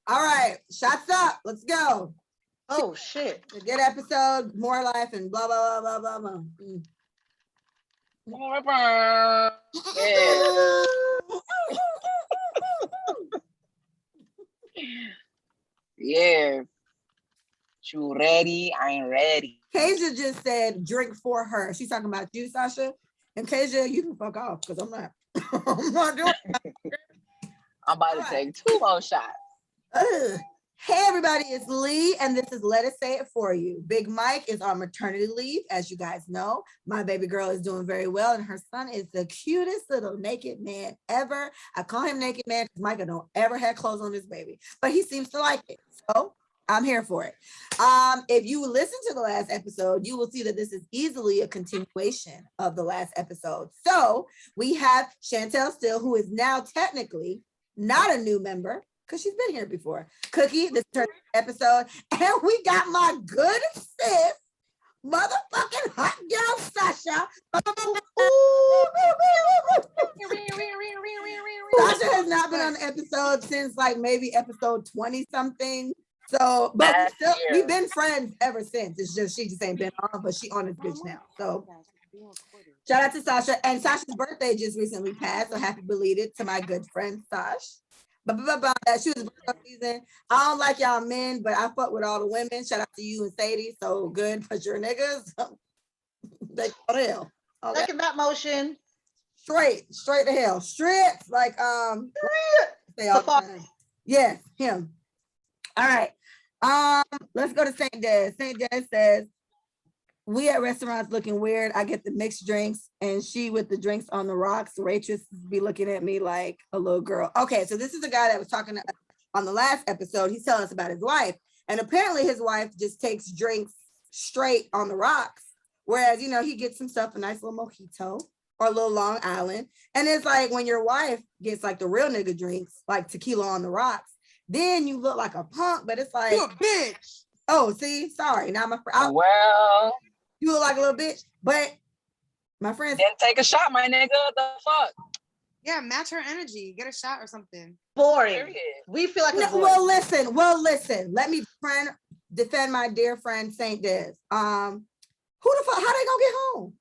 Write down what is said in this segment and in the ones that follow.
All right, shots up. Let's go. Oh shit. A good episode, more life, and blah blah blah blah blah. Yeah. Yeah. You ready? I ain't ready. Kasia just said drink for her. She's talking about you, Sasha. And Kasia, you can fuck off because I'm not. I'm not doing it. I'm about to take 2 more shots. Ugh. Hey everybody, it's Lee, and this is Let Us Say It For You. Big Mike is on maternity leave, as you guys know. My baby girl is doing very well, and her son is the cutest little naked man ever. I call him naked man because Micah don't ever have clothes on his baby, but he seems to like it, so I'm here for it. If you listen to the last episode, you will see that this is easily a continuation of the last episode. So we have Chantel Still, who is now technically not a new member, because she's been here before. Cookie, this is her episode. And we got my good sis, motherfucking hot girl, Sasha. Sasha has not been on the episode since like maybe episode 20 something. So, but we've been friends ever since. It's just she just ain't been on, but she on this bitch now. So shout out to Sasha. And Sasha's birthday just recently passed. So happy belated to my good friend Sash. She was season. I don't like y'all men, but I fuck with all the women. Shout out to you and Sadie. So good, but your niggas, they go to hell. Okay. Second that motion. Straight to hell. Straight, like say all the time. Yes, him. All right. Let's go to St. Des. St. Des says, we at restaurants looking weird. I get the mixed drinks and she with the drinks on the rocks. Waitress be looking at me like a little girl. Okay, so this is a guy that was talking to us on the last episode. He's telling us about his wife. And apparently his wife just takes drinks straight on the rocks. Whereas, you know, he gets himself a nice little mojito or a little Long Island. And it's like when your wife gets like the real nigga drinks, like tequila on the rocks, then you look like a punk, but it's like, you a bitch. Oh, see, sorry. Now my friend. Well, you look like a little bitch, but my friends then take a shot, my nigga. The fuck? Yeah, match her energy. Get a shot or something. Boring. Period. We feel like no, well, listen. Let me defend my dear friend Saint Des. Who the fuck? How they gonna get home?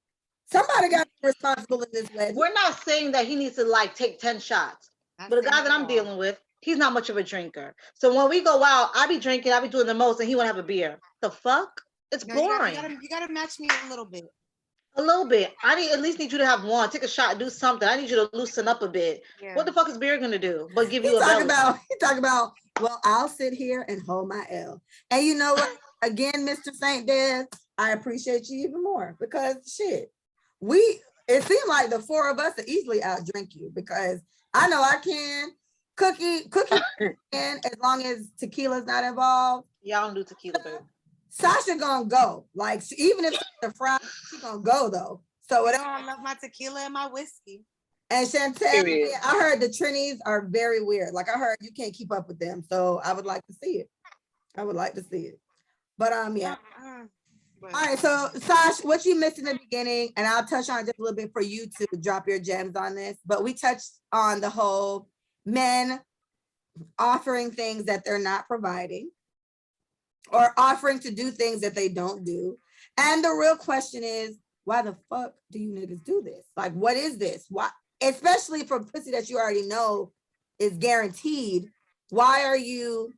Somebody got to be responsible in this wedding. We're not saying that he needs to like take 10 shots, but the guy that I'm dealing with, he's not much of a drinker. So when we go out, I be drinking, I be doing the most, and he want to have a beer. The fuck? It's boring. You gotta match me a little bit. A little bit. I at least need you to have one. Take a shot, do something. I need you to loosen up a bit. Yeah. What the fuck is beer gonna do? But give you a belly. He talk about, well, I'll sit here and hold my L. And you know what? Again, Mr. St. Des, I appreciate you even more because shit, it seemed like the four of us could easily outdrink you because I know I can. Cookie can, as long as tequila's not involved. Yeah, I don't do tequila, baby. Sasha gonna go. Like even if it's Friday, she gonna go though. So whatever. I love my tequila and my whiskey. And Chantel, I heard the Trinis are very weird. Like I heard you can't keep up with them. So I would like to see it. But yeah. All right, so Sash, what you missed in the beginning, and I'll touch on just a little bit for you to drop your gems on this. But we touched on the whole men offering things that they're not providing or offering to do things that they don't do. And the real question is, why the fuck do you niggas do this? Like, what is this? Why, especially for pussy that you already know is guaranteed, why are you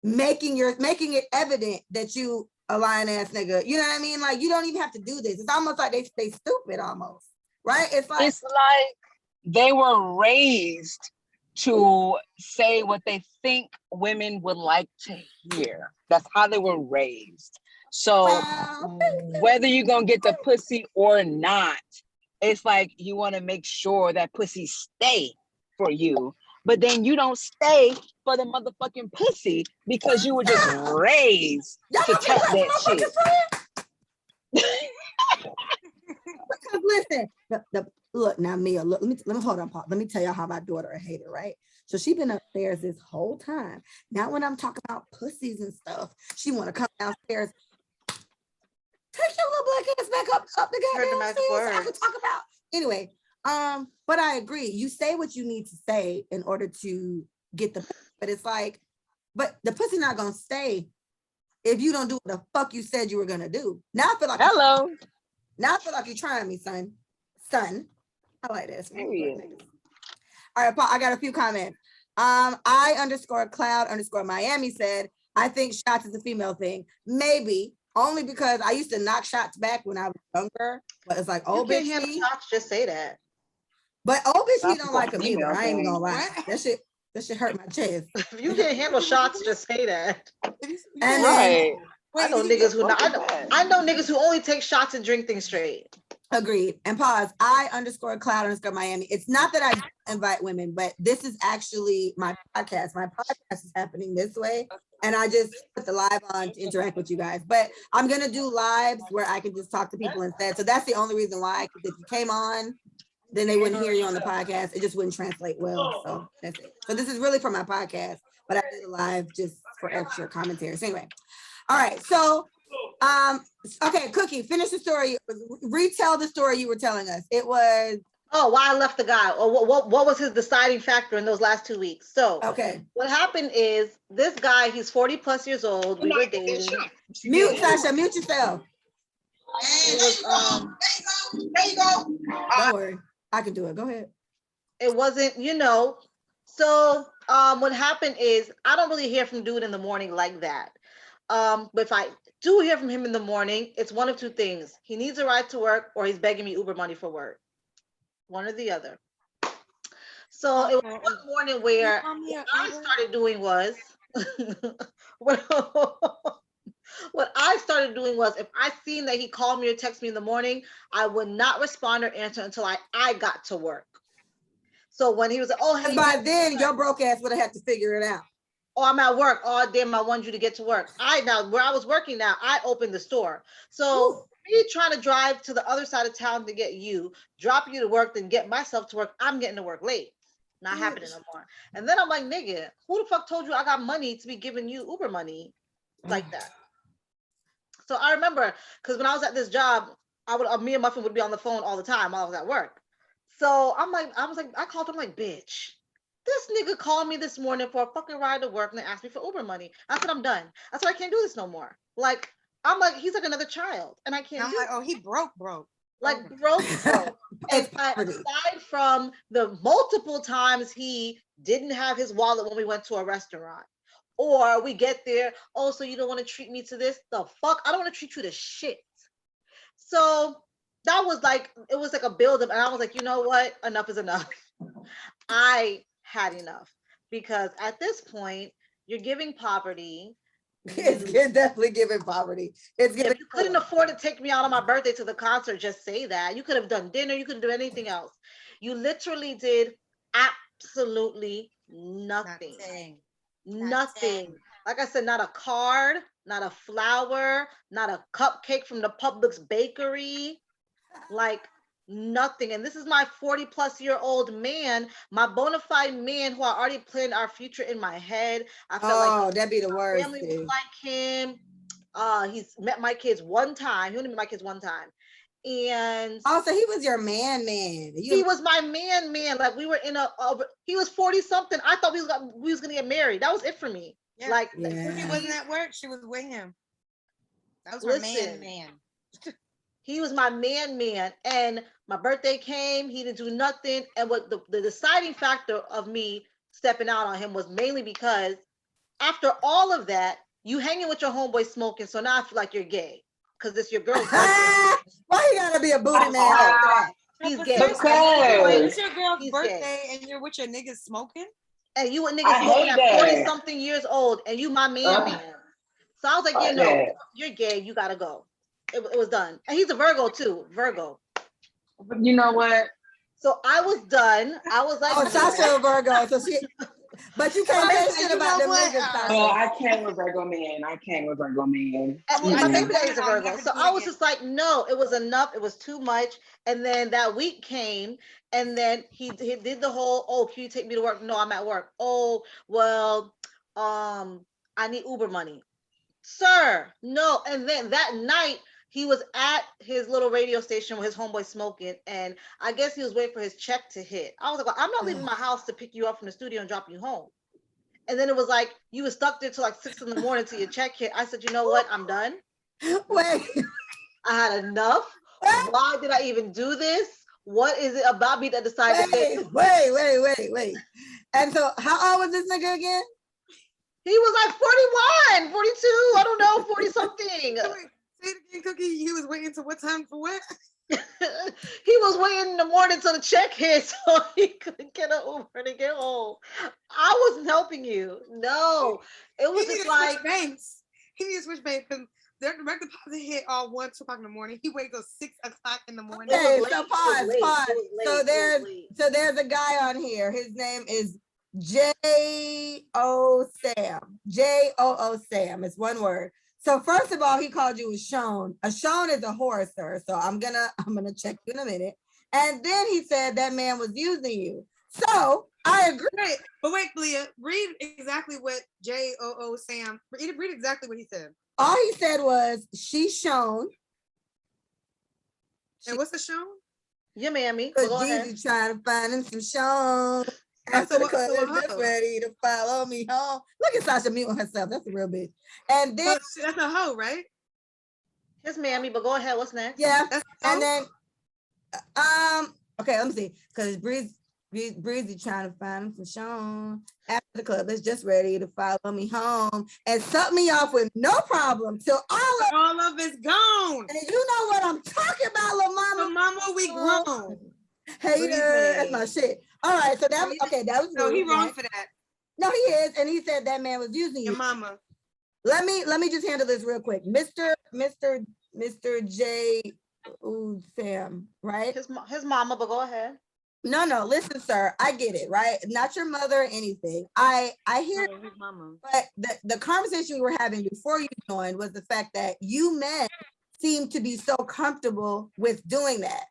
making it evident that you a lying ass nigga? You know what I mean? Like, you don't even have to do this. It's almost like they stupid almost, right? It's like they were raised to say what they think women would like to hear. That's how they were raised. So whether you're gonna get the pussy or not, it's like you want to make sure that pussy stay for you, but then you don't stay for the motherfucking pussy because you were just raised to touch that shit. Because listen, look now, Mia. Look, let me hold on, Paul. Let me tell y'all how my daughter a hater, right? So she been upstairs this whole time. Now when I'm talking about pussies and stuff, she want to come downstairs. Take your little black ass back up the goddamn stairs. I could talk about anyway. But I agree. You say what you need to say in order to get the, but it's like, but the pussy not gonna stay if you don't do what the fuck you said you were gonna do. Now I feel like Hello. now I feel like you're trying me, son. Son. I like this. Period. All right, Paul, I got a few comments. I_cloud_Miami said, I think shots is a female thing. Maybe, only because I used to knock shots back when I was younger. But it's like, You old can't bitch handle me. shots, just say that. But old bitch me Shots don't is a like them either. female I ain't even gonna lie. What? That shit hurt my chest. If you can't handle shots, just say that. And Right. I know Wait, niggas who Fuck not, is that? I know niggas who only take shots and drink things straight. agreed. And pause. I_cloud_Miami. It's not that I invite women, but this is actually my podcast. My podcast is happening this way. And I just put the live on to interact with you guys. But I'm gonna do lives where I can just talk to people instead. So that's the only reason why. If you came on, then they wouldn't hear you on the podcast. It just wouldn't translate well. So that's it. So this is really for my podcast, but I did a live just for extra commentary. So anyway, all right. So okay, Cookie, finish the story. Retell the story you were telling us. It was Oh, why I left the guy, or what was his deciding factor in those last 2 weeks? So okay. what happened is this guy, he's 40 plus years old. We were dating. Mute, Sasha, mute yourself. It was there you go. Don't worry. I can do it. Go ahead. it wasn't, So what happened is I don't really hear from dude in the morning like that. But if I do hear from him in the morning, it's one of two things. He needs a ride to work or he's begging me Uber money for work. One or the other. So it was one morning where what I started doing was what I started doing was if I seen that he called me or texted me in the morning, I would not respond or answer until I got to work. So when he was like, oh, hey, And by then, your broke ass would have had to figure it out. oh, I'm at work. Oh, damn, I wanted you to get to work. Where I was working now, I opened the store. So me trying to drive to the other side of town to get you, drop you to work, then get myself to work, I'm getting to work late. Not happening no more. And then I'm like, nigga, who the fuck told you I got money to be giving you Uber money like that? So I remember, because when I was at this job, me and Muffin would be on the phone all the time while I was at work. So I called him like, bitch, this nigga called me this morning for a fucking ride to work and they asked me for Uber money. I said, I'm done. I said, I can't do this no more. Like, I'm like, he's like another child and I can't I'm like, oh, he broke. like broke. And aside from the multiple times he didn't have his wallet when we went to a restaurant, or we get there, oh, so you don't want to treat me to this? The fuck? I don't want to treat you to shit. So that was like, it was like a buildup. And I was like, you know what? Enough is enough. I had enough because at this point, you're giving poverty. It's definitely giving poverty. It's giving. If you couldn't afford to take me out on my birthday to the concert, just say that. You could have done dinner. You could do anything else. You literally did absolutely nothing. Nothing. Like I said, not a card, not a flower, not a cupcake from the Publix bakery, like nothing. And this is my 40 plus year old man, my bona fide man who I already planned our future in my head. I felt like that'd be the worst. Family would like him. He's met my kids one time. He only met my kids one time. And also he was your man. He was my man. Like we were in he was 40 something. I thought we was gonna get married. That was it for me. Yeah. Like He wasn't at work. She was with him. That was her man. He was my man. And my birthday came. He didn't do nothing. And what the deciding factor of me stepping out on him was mainly because after all of that, you hanging with your homeboy smoking. So now I feel like you're gay because it's your girl's birthday. Why you gotta be a booty man after that? He's gay. It's your girl's birthday and you're with your niggas smoking? And you a nigga smoking at 40 something years old and you my man. So I was like, you're gay, you gotta go. It was done. And he's a Virgo too. Virgo. But you know what? So I was done. I was like, oh, Sasha a Virgo. So she, but you can't say shit about them niggas, Sasha. Well, I came with Virgo man. My baby daddy's a Virgo. So I was just like, no, it was enough. It was too much. And then that week came and then he did the whole, oh, can you take me to work? No, I'm at work. Oh, well, I need Uber money. Sir, no. And then that night he was at his little radio station with his homeboy smoking, and I guess he was waiting for his check to hit. I was like, well, I'm not leaving my house to pick you up from the studio and drop you home. And then it was like you were stuck there till like 6 in the morning till your check hit. I said, you know what? I'm done. Wait. I had enough. Why did I even do this? What is it about me that decided Wait. And so how old was this nigga again? He was like 41, 42, I don't know, 40 something. Wait, say it again, Cookie. He was waiting till what time for what? He was waiting in the morning till the check hit so he could get an Uber to get home. I wasn't helping you. No, it was just like banks. He needs to switch banks because their direct deposit hit all 1, 2 o'clock in the morning. He waits till 6 o'clock in the morning. Okay, so pause. So there's a guy on here. His name is J.O. Sam. J.O.O. Sam. It's one word. So first of all, he called you a Shone. A Shone is a whore, sir. So I'm gonna check you in a minute. And then he said that man was using you. So I agree. But wait, Leah, read exactly what J.O.O. Sam, read exactly what he said. All he said was, she Shone. And what's the Shone? Your mammy. Because Jeezy trying to find him some Shone. After the club is just ready to follow me home. Look at Sasha muting herself. That's a real bitch. And then that's a hoe, right? His mammy, but go ahead. What's next? Yeah. And then okay, let me see. Because Breezy trying to find him some Sean. After the club is just ready to follow me home and suck me off with no problem till all of it's gone. And you know what I'm talking about, little mama. So mama, we grown. Hater, that's my shit. All right, so that was okay. That was no, he wrong for that. No, he is, and he said that man was using you. Your mama. Let me just handle this real quick, Mr. J. Ooh, Sam, right? His mama, but go ahead. No, listen, sir. I get it, right? Not your mother or anything. I hear, his mama. But the conversation we were having before you joined was the fact that you men seem to be so comfortable with doing that.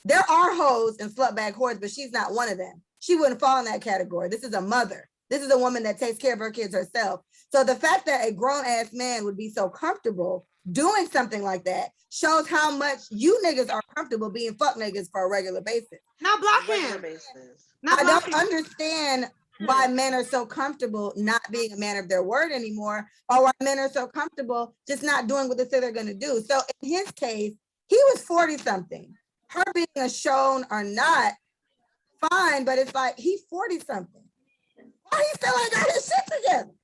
There are hoes and slutbag whores, but she's not one of them. She wouldn't fall in that category. This is a mother. This is a woman that takes care of her kids herself. So the fact that a grown-ass man would be so comfortable doing something like that shows how much you niggas are comfortable being fuck niggas for a regular basis. Now block him. I don't understand why men are so comfortable not being a man of their word anymore, or why men are so comfortable just not doing what they say they're going to do. So in his case, he was 40 something. Her being a Shone or not, fine, but it's like he's 40 something. Why he still ain't got his shit together?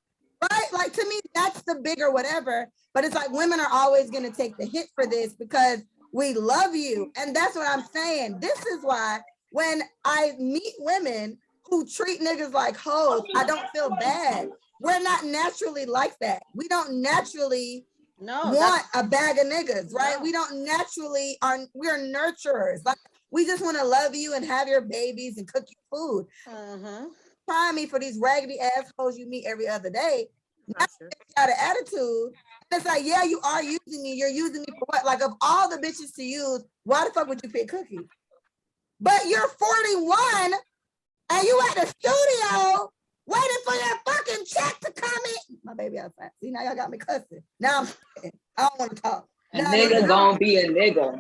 Right? Like, to me, that's the bigger whatever. But it's like women are always going to take the hit for this because we love you. And that's what I'm saying. This is why when I meet women who treat niggas like hoes, I don't feel bad. We're not naturally like that. We don't naturally want a bag of niggas, right? No. We don't naturally we're nurturers. Like, we just want to love you and have your babies and cook you food. Try me for these raggedy assholes you meet every other day. Now you got an attitude. And it's like, yeah, you are using me. You're using me for what? Like, of all the bitches to use, why the fuck would you pick Cookie? But you're 41 and you at the studio waiting for your fucking check to come in. My baby outside. See, now y'all got me cussing. Now I don't want to talk. A nigga gonna be a nigga.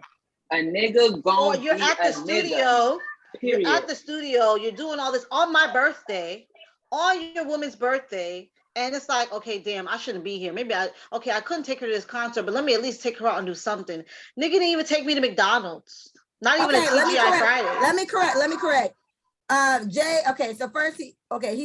A nigga gonna be a nigga. You're at the studio. Period. You're at the studio. You're doing all this on my birthday, on your woman's birthday. And it's like, okay, damn, I shouldn't be here. Maybe I couldn't take her to this concert, but let me at least take her out and do something. Nigga didn't even take me to McDonald's. Not even a TGI Friday. Let me correct. Jay, okay, so first he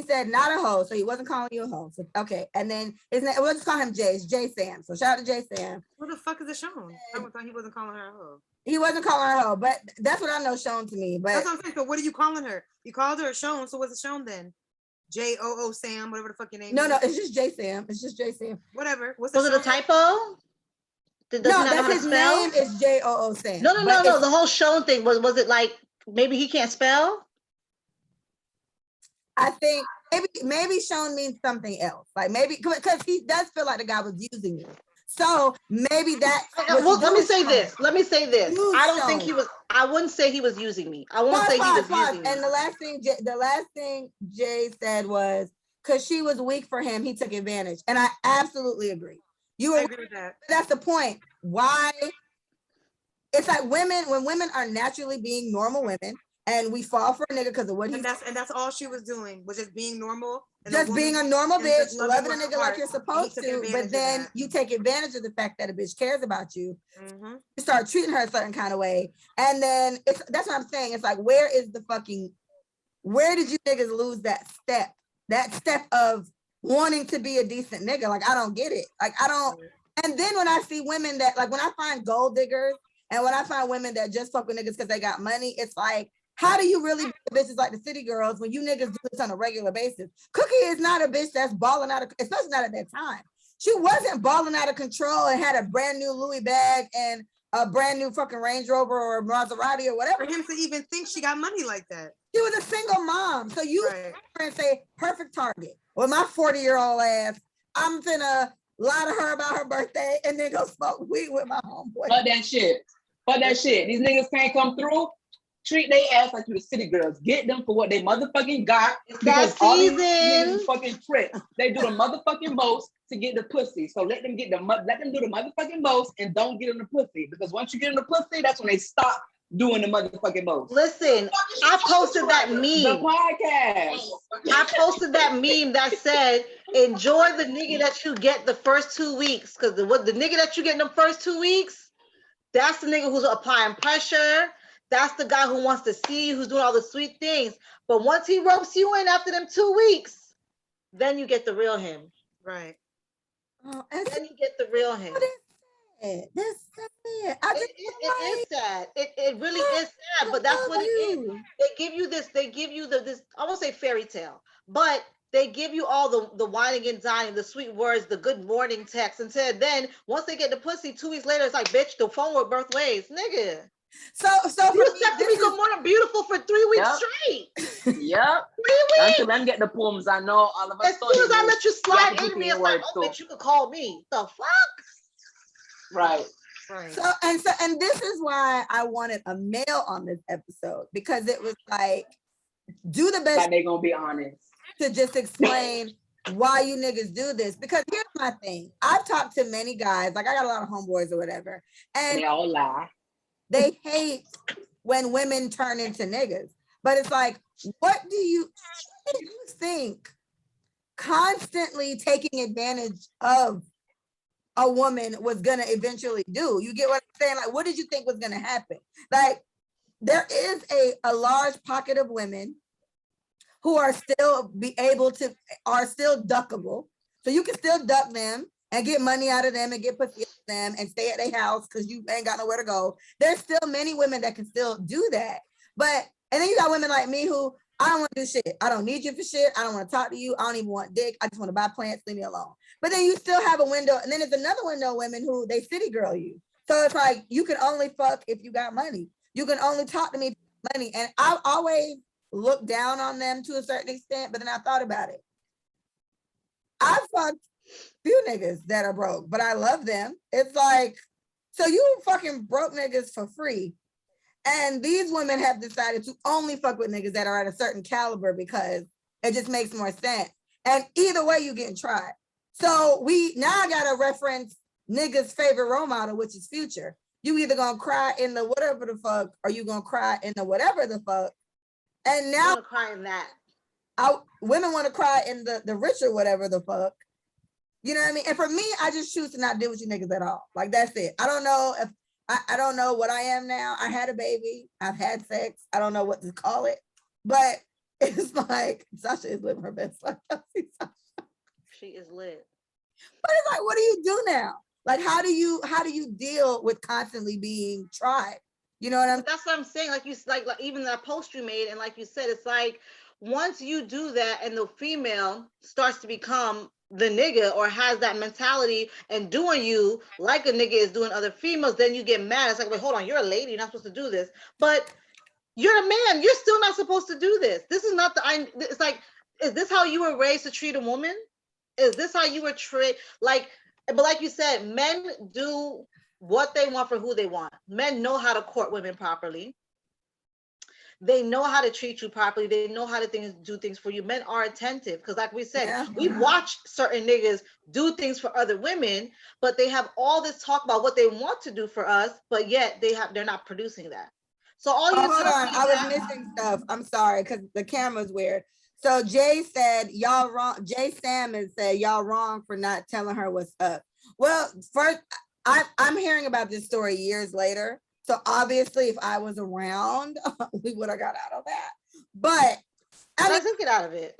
said not a hoe, so he wasn't calling you a hoe. So, okay, and then we'll just call him Jay. It's Jay Sam. So shout out to Jay Sam. What the fuck is it Sean? I thought he wasn't calling her a hoe. He wasn't calling her a hoe, but that's what I know Sean to me. But that's what I'm saying. So what are you calling her? You called her a Sean, so what's it Sean then? J.O.O. Sam, whatever the fuck your name is. No, it's just Jay Sam. It's just Jay Sam. Whatever. Was it a typo? No, that's his name is J.O.O. Sam. No. The whole Sean thing was it like maybe he can't spell? I think maybe Sean means something else. Like maybe because he does feel like the guy was using you. So maybe that. Well, let me say this. I wouldn't say he was using me. I won't say he was using me. And the last thing Jay said was because she was weak for him, he took advantage. And I absolutely agree. You I were, agree with that. that's the point. Why? It's like when women are naturally being normal women, and we fall for a nigga because of what he's And that's all she was doing was just being normal. And just being a normal bitch, loving a nigga like you're supposed to, but then you take advantage of the fact that a bitch cares about you. Mm-hmm. You start treating her a certain kind of way, and then that's what I'm saying. It's like, where did you niggas lose that step? That step of wanting to be a decent nigga? Like, I don't get it. Like, I don't. And then when I see women that, like, when I find gold diggers, and when I find women that just fuck with niggas because they got money, it's like, how do you really be bitches like the city girls when you niggas do this on a regular basis? Cookie is not a bitch that's balling out of, especially not at that time. She wasn't balling out of control and had a brand new Louis bag and a brand new fucking Range Rover or Maserati or whatever. For him to even think she got money like that. She was a single mom. So you and say, perfect target. With my 40-year-old ass, I'm finna lie to her about her birthday and then go smoke weed with my homeboy. Fuck that shit. Fuck that shit. These niggas can't come through. Treat they ass like you the city girls. Get them for what they motherfucking got. That All these season. niggas fucking tricks. They do the motherfucking most to get the pussy. So let them do the motherfucking most and don't get in the pussy. Because once you get in the pussy, that's when they stop doing the motherfucking most. Listen, I posted that meme. The podcast. I posted that meme that said, enjoy the nigga that you get the first 2 weeks. Because the nigga that you get in the first 2 weeks, that's the nigga who's applying pressure. That's the guy who wants to see you, who's doing all the sweet things. But once he ropes you in after them 2 weeks, then you get the real him. Right. Then you get the real him. That's sad. It is sad. It really is sad, but that's what it is. They give you this, I won't say fairy tale, but they give you all the whining and dining, the sweet words, the good morning text, and said then once they get the pussy, 2 weeks later, it's like, bitch, the phone worked both ways, nigga. So you said to me good morning beautiful for 3 weeks straight. Yep. 3 weeks. Until them get the poems, I know all of us. As soon as I let you slide in me, it's like, oh, bitch, you could call me. The fuck? Right. Right. And this is why I wanted a male on this episode, because it was like, do the best. Like they gonna be honest to just explain why you niggas do this. Because here's my thing: I've talked to many guys, like I got a lot of homeboys or whatever, and they all lie. They hate when women turn into niggas. But it's like, what do you think constantly taking advantage of a woman was gonna eventually do? You get what I'm saying? Like, what did you think was gonna happen? Like, there is a large pocket of women who are still are still duckable. So you can still duck them and get money out of them and get pussy out of them and stay at their house because you ain't got nowhere to go. There's still many women that can still do that. And then you got women like me who, I don't want to do shit. I don't need you for shit. I don't want to talk to you. I don't even want dick. I just want to buy plants, leave me alone. But then you still have a window. And then there's another window of women who they city girl you. So it's like, you can only fuck if you got money. You can only talk to me for money. And I always look down on them to a certain extent, but then I thought about it. I fucked few niggas that are broke, but I love them. It's like, so you fucking broke niggas for free. And these women have decided to only fuck with niggas that are at a certain caliber because it just makes more sense. And either way, you getting tried. So we now gotta reference niggas' favorite role model, which is Future. You either gonna cry in the whatever the fuck, or you gonna cry in the whatever the fuck. And now I'm crying that. Women want to cry in the richer whatever the fuck. You know what I mean? And for me, I just choose to not deal with you niggas at all. Like, that's it. I don't know if I don't know what I am now. I had a baby. I've had sex. I don't know what to call it. But it's like, Sasha is living her best life. She is lit. But it's like, what do you do now? Like, how do you deal with constantly being tried? You know what I'm saying? That's what I'm saying. Like even that post you made, and like you said, it's like once you do that and the female starts to become the nigga or has that mentality and doing you like a nigga is doing other females, then you get mad. It's like, wait, hold on, you're a lady, you're not supposed to do this. But you're a man, you're still not supposed to do this. This is not it's like, is this how you were raised to treat a woman? Is this how you were treated? But like you said, men do what they want for who they want. Men know how to court women properly. they know how to treat you properly. They know how to do things for you. Men are attentive because, like we said, Yeah. we've watched certain niggas do things for other women, but they have all this talk about what they want to do for us, but yet they're not producing that. So all you're hold telling on, me I is was that missing stuff. I'm sorry because the camera's weird. So Jay said y'all wrong. Jay Salmon said y'all wrong for not telling her what's up. Well, first, I'm hearing about this story years later. So obviously, if I was around, we would have got out of that. But I mean, let's just get out of it.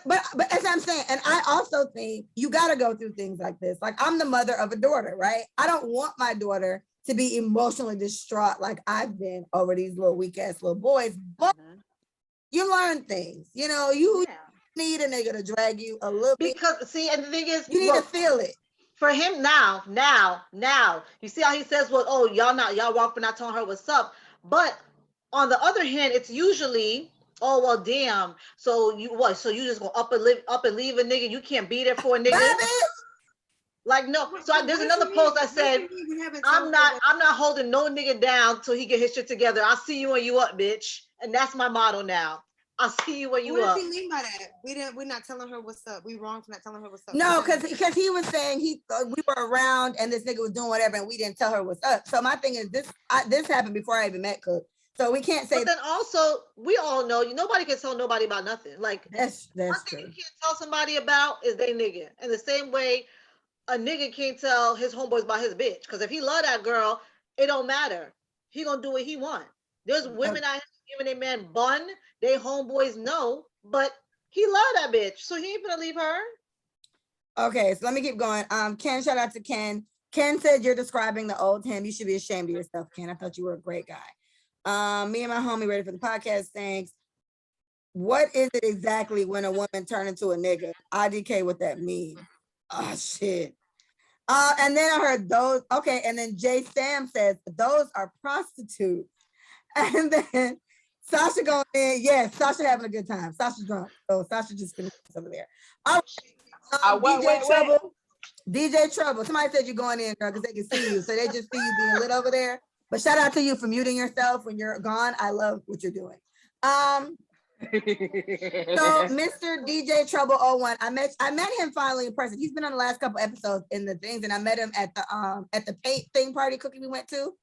but as I'm saying, and I also think you got to go through things like this. Like I'm the mother of a daughter, right? I don't want my daughter to be emotionally distraught like I've been over these little weak ass little boys. But you learn things, you know. You need a nigga to drag you a little bit Because see, and the thing is, you need to feel it. For him now, you see how he says, well, oh, y'all wrong for not telling her what's up. But on the other hand, it's usually, oh, well, damn. So you what? So you just gonna up and leave a nigga? You can't be there for a nigga? Like, no. So there's another post that said, I'm not holding no nigga down till he get his shit together. I'll see you when you up, bitch. And that's my motto now. I'll see you when you up. What does he mean by that? We're not telling her what's up. We wrong for not telling her what's up. No, because he was saying we were around and this nigga was doing whatever and we didn't tell her what's up. So my thing is this happened before I even met Cook. So we can't say. But then also, we all know nobody can tell nobody about nothing. Like that's one true. thing you can't tell somebody about is they nigga. In the same way, a nigga can't tell his homeboys about his bitch. Because if he love that girl, it don't matter. He gonna do what he want. There's women out here giving a man bun. They homeboys know, but he love that bitch, so he ain't gonna leave her. Okay, so let me keep going. Ken, shout out to Ken. Ken said you're describing the old him. You should be ashamed of yourself, Ken. I thought you were a great guy. Me and my homie ready for the podcast. Thanks. What is it exactly when a woman turn into a nigga? IDK, what that mean? Oh shit. And then I heard those. Okay, and then Jay Sam says those are prostitutes. And then Sasha going in. Yes, Sasha having a good time. Sasha drunk. So Sasha just finished over there. All right. DJ Trouble. DJ Trouble. Somebody said you're going in, girl, because they can see you. So they just see you being lit over there. But shout out to you for muting yourself when you're gone. I love what you're doing. So Mr. DJ Trouble 01, I met him finally in person. He's been on the last couple episodes in the things, and I met him at the paint thing party cookie we went to.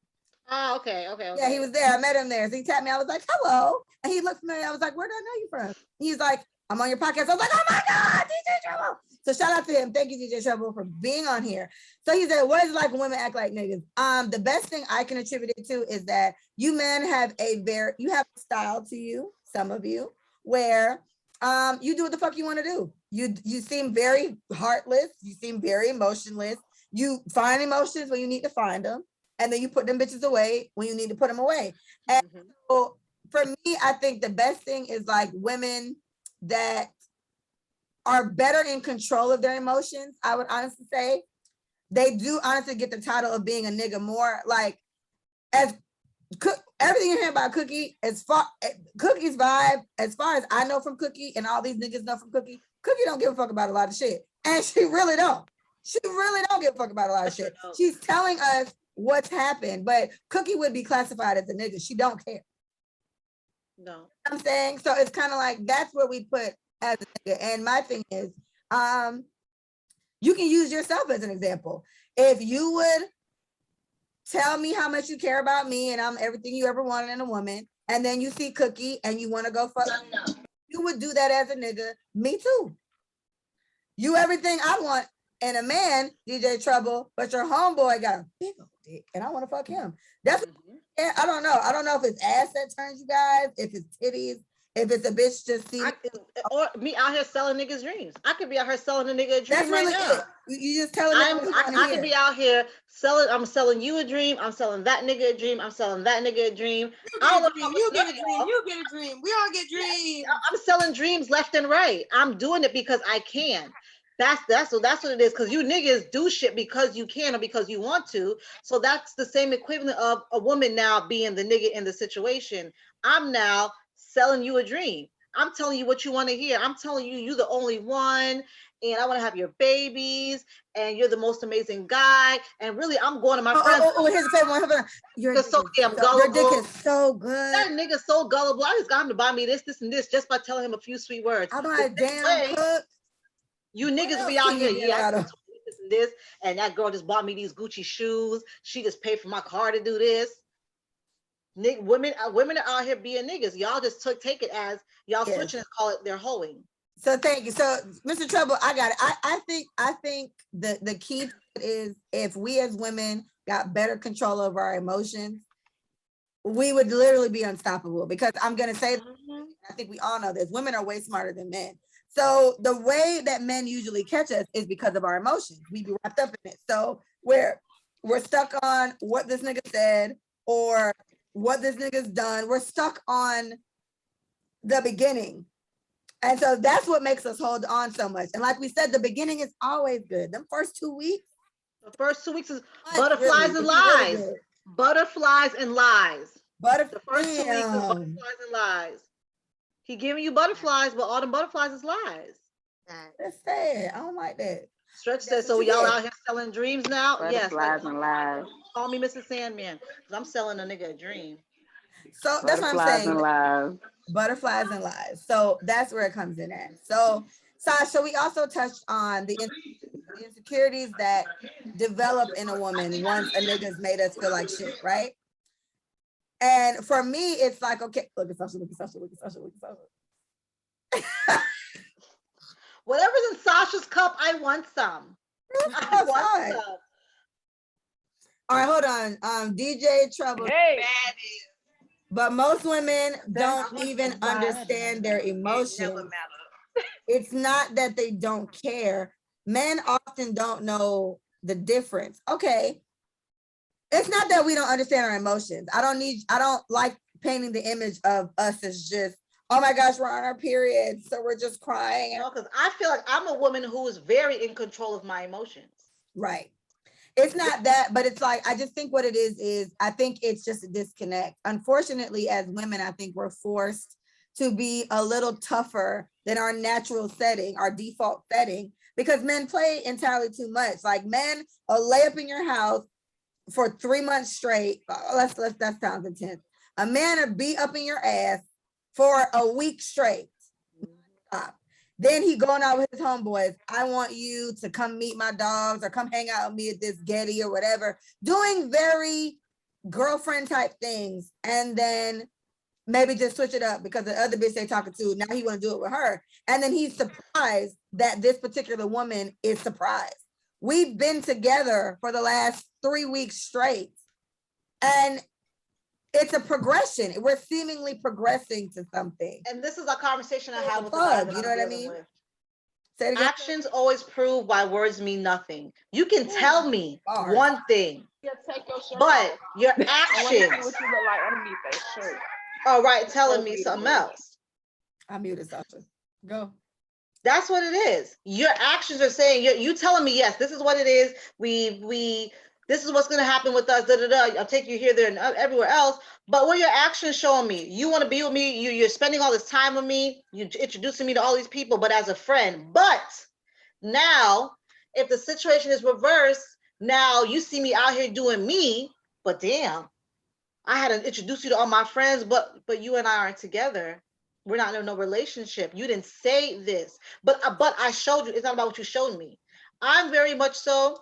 Oh, okay. Yeah, he was there. I met him there. So he tapped me. I was like, hello. And he looked familiar. I was like, where do I know you from? He's like, I'm on your podcast. I was like, oh my God, DJ Trouble. So shout out to him. Thank you, DJ Trouble, for being on here. So he said, what is it like when women act like niggas? The best thing I can attribute it to is that you men have you have a style to you, some of you, where you do what the fuck you want to do. You seem very heartless. You seem very emotionless. You find emotions when you need to find them. And then you put them bitches away when you need to put them away. And so for me, I think the best thing is like women that are better in control of their emotions. I would honestly say they do honestly get the title of being a nigga more. Like everything you hear about Cookie, Cookie's vibe, as far as I know from Cookie and all these niggas know from Cookie don't give a fuck about a lot of shit. And she really don't. She really don't give a fuck about a lot of shit. She's telling us what's happened, but Cookie would be classified as a nigga. She don't care. No. You know what I'm saying? So it's kind of like that's where we put as a nigga. And my thing is, you can use yourself as an example. If you would tell me how much you care about me and I'm everything you ever wanted in a woman, and then you see Cookie and you want to go fuck, you would do that as a nigga. Me too. You everything I want in a man, DJ Trouble, but your homeboy got a big old dick and I want to fuck him. That's I don't know. I don't know if it's ass that turns you guys, if it's titties, if it's a bitch just see or me out here selling niggas dreams. I could be out here selling a nigga a dream. That's really right now. it. You just telling I could be out here selling. I'm selling you a dream. I'm selling that nigga a dream. I'm selling that nigga a dream. You get a dream. You get a dream. We all get dreams. I'm selling dreams left and right. I'm doing it because I can. That's what it is. Because you niggas do shit because you can or because you want to. So that's the same equivalent of a woman now being the nigga in the situation. I'm now selling you a dream. I'm telling you what you want to hear. I'm telling you, you're the only one, and I want to have your babies, and you're the most amazing guy. And really, I'm going to my friends. Here's the favorite one. Hold on. You're so damn gullible. Your dick is so good. That nigga's so gullible. I just got him to buy me this, and this just by telling him a few sweet words. I'm like, damn cook. You niggas be out here, yeah, this and this, and that girl just bought me these Gucci shoes. She just paid for my car to do this. Women are out here being niggas. Y'all just take it as y'all switching and call it their hoeing. So thank you. So Mr. Trouble, I got it. I think the key is if we as women got better control over our emotions, we would literally be unstoppable. Because I'm gonna say, I think we all know this. Women are way smarter than men. So the way that men usually catch us is because of our emotions. We be wrapped up in it. So we're stuck on what this nigga said or what this nigga's done. We're stuck on the beginning. And so that's what makes us hold on so much. And like we said, the beginning is always good. Them first 2 weeks. The first 2 weeks is butterflies and lies. Really Butterflies and lies. The first 2 weeks is butterflies and lies. He giving you butterflies, but all the butterflies is lies. That's sad. I don't like that. Stretch says, so y'all out here selling dreams now? Yes. Butterflies and lies. Call me Mrs. Sandman, because I'm selling a nigga a dream. So that's what I'm saying. And lies. Butterflies and lies. So that's where it comes in at. So Sasha, we also touched on the insecurities that develop in a woman once a nigga's made us feel like shit, right? And for me, it's like, okay, look at Sasha, look at Sasha, look at Sasha, look at Sasha. Whatever's in Sasha's cup, I want some. I want some. All right, hold on. DJ Trouble. Hey. But most women don't even understand their emotions. It's not that they don't care. Men often don't know the difference. Okay. It's not that we don't understand our emotions. I don't like painting the image of us as just, oh my gosh, we're on our period, so we're just crying. No, because I feel like I'm a woman who is very in control of my emotions. Right. It's not that, but it's like, I just think what it is I think it's just a disconnect. Unfortunately, as women, I think we're forced to be a little tougher than our natural setting, our default setting, because men play entirely too much. Like men will lay up in your house for 3 months straight. That sounds intense. A man will be up in your ass for a week straight. Then he going out with his homeboys. I want you to come meet my dogs or come hang out with me at this Getty or whatever, doing very girlfriend type things. And then maybe just switch it up because the other bitch they talking to, now he want to do it with her. And then he's surprised that this particular woman is surprised. We've been together for the last 3 weeks straight. And it's a progression. We're seemingly progressing to something. And this is a conversation I have with the guy. You know what I mean? Actions always prove why words mean nothing. You can tell me one thing, but your actions. What you look like underneath that shirt. All right, telling me something else. I muted Sasha. Go. That's what it is. Your actions are saying, you telling me, yes, this is what it is. This is what's going to happen with us. I'll take you here, there, and everywhere else. But what your actions showing me? You want to be with me. You're spending all this time with me. You're introducing me to all these people, but as a friend. But now, if the situation is reversed, now you see me out here doing me. But damn, I had to introduce you to all my friends. But you and I aren't together. We're not in no relationship. You didn't say this, but I showed you. It's not about what you showed me. I'm very much so.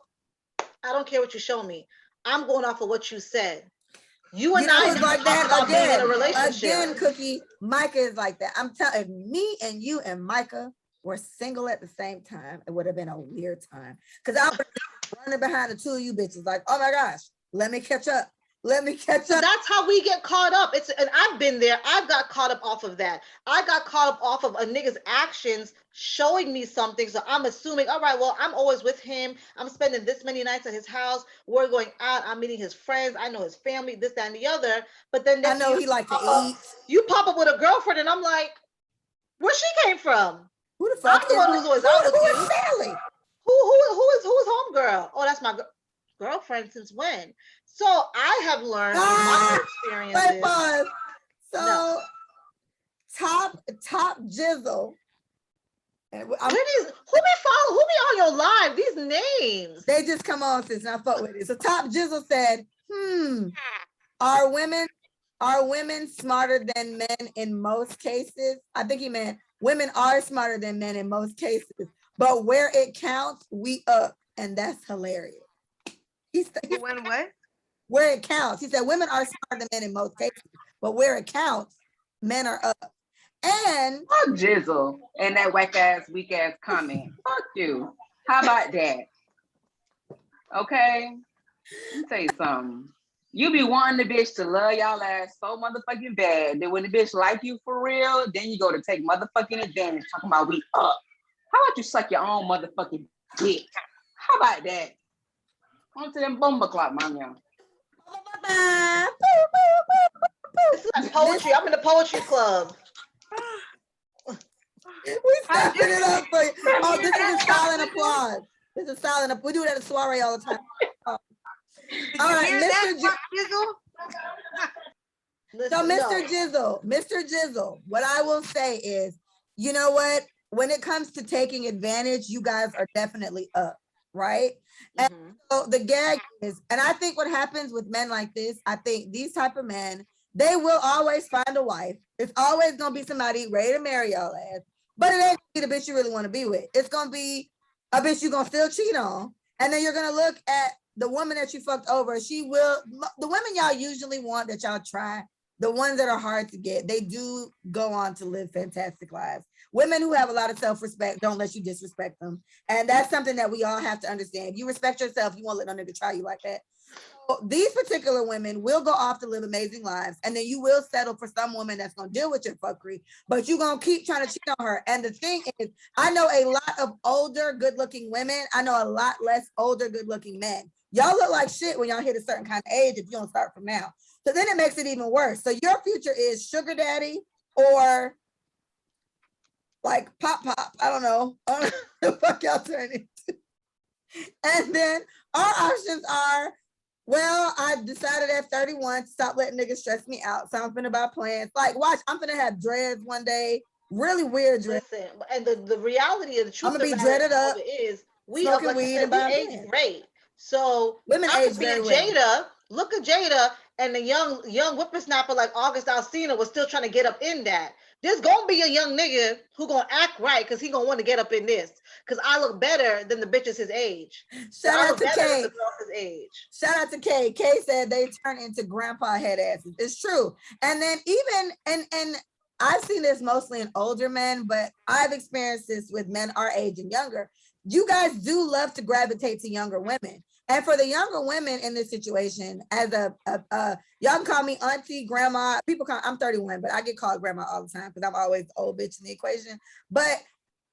I don't care what you show me. I'm going off of what you said. You and I like that about being in a relationship. Again, Cookie, Micah is like that. I'm telling, if me and you and Micah were single at the same time, it would have been a weird time. Because I was running behind the two of you bitches, like, oh my gosh, let me catch up. That's how we get caught up. And I've been there. I've got caught up off of that. I got caught up off of a nigga's actions showing me something. So I'm assuming, all right, well, I'm always with him. I'm spending this many nights at his house. We're going out. I'm meeting his friends. I know his family, this, that, and the other. But then I know he like to eat. You pop up with a girlfriend and I'm like, where she came from? Who the fuck? I'm the one who's always out with you. Sally? Who is homegirl? Oh, that's my girlfriend since when? So I have learned from my experiences. Top Jizzle. And Who be follow? Who be on your live? These names. they just come on since I fuck with it. So Top Jizzle said, are women smarter than men in most cases? I think he meant women are smarter than men in most cases, but where it counts, we up, and that's hilarious. When what? Where it counts, he said women are smarter than men in most cases, but where it counts, men are up. And Fuck Jizzle and that whack ass, weak ass comment. Fuck you. How about that? Okay. Let me tell you something. You be wanting the bitch to love y'all ass so motherfucking bad that when the bitch like you for real, then you go to take motherfucking advantage talking about we up. How about you suck your own motherfucking dick? How about that? On to them bomba clock, man. This is like poetry. I'm in the poetry club. We stepping it up for you. Oh, this is a silent applause. This is silent. We do it at a soiree all the time. Oh. All right, Mr. Listen, So, no. Mr. Jizzle, what I will say is, you know what? When it comes to taking advantage, you guys are definitely up, right? And so the gag is, and I think what happens with men like this, I think these type of men, they will always find a wife. It's always gonna be somebody ready to marry y'all ass, but it ain't gonna be the bitch you really want to be with. It's gonna be a bitch you're gonna still cheat on, and then you're gonna look at the woman that you fucked over. The women y'all usually want that y'all try, the ones that are hard to get, they do go on to live fantastic lives. Women who have a lot of self-respect don't let you disrespect them. And that's something that we all have to understand. If you respect yourself, you won't let no nigga try you like that. So these particular women will go off to live amazing lives, and then you will settle for some woman that's gonna deal with your fuckery, but you're gonna keep trying to cheat on her. And the thing is, I know a lot of older, good-looking women. I know a lot less older, good-looking men. Y'all look like shit when y'all hit a certain kind of age if you don't start from now. So then it makes it even worse. So your future is sugar daddy or like pop. I don't know. I don't know what the fuck y'all turn into. And then our options are, well, I decided at 31 to stop letting niggas stress me out. So I'm finna buy plans. Like, watch, I'm finna have dreads one day. Really weird dreads. Listen, and the reality of the truth I'm gonna be of the matter dreaded up, is we smoking like I weed said, and we buying age plans. great. So Women I age could be very a well. Jada, look at Jada, and the young whippersnapper like August Alsina was still trying to get up in that. There's gonna be a young nigga who gonna act right because he gonna want to get up in this. Because I look better than the bitches his age. Shout I out look to better than Kay. the girls his age. Shout out to Kay. Kay said they turn into grandpa head asses. It's true. And then even and I've seen this mostly in older men, but I've experienced this with men our age and younger. You guys do love to gravitate to younger women. And for the younger women in this situation, as y'all can call me auntie, grandma. I'm 31, but I get called grandma all the time because I'm always the old bitch in the equation. But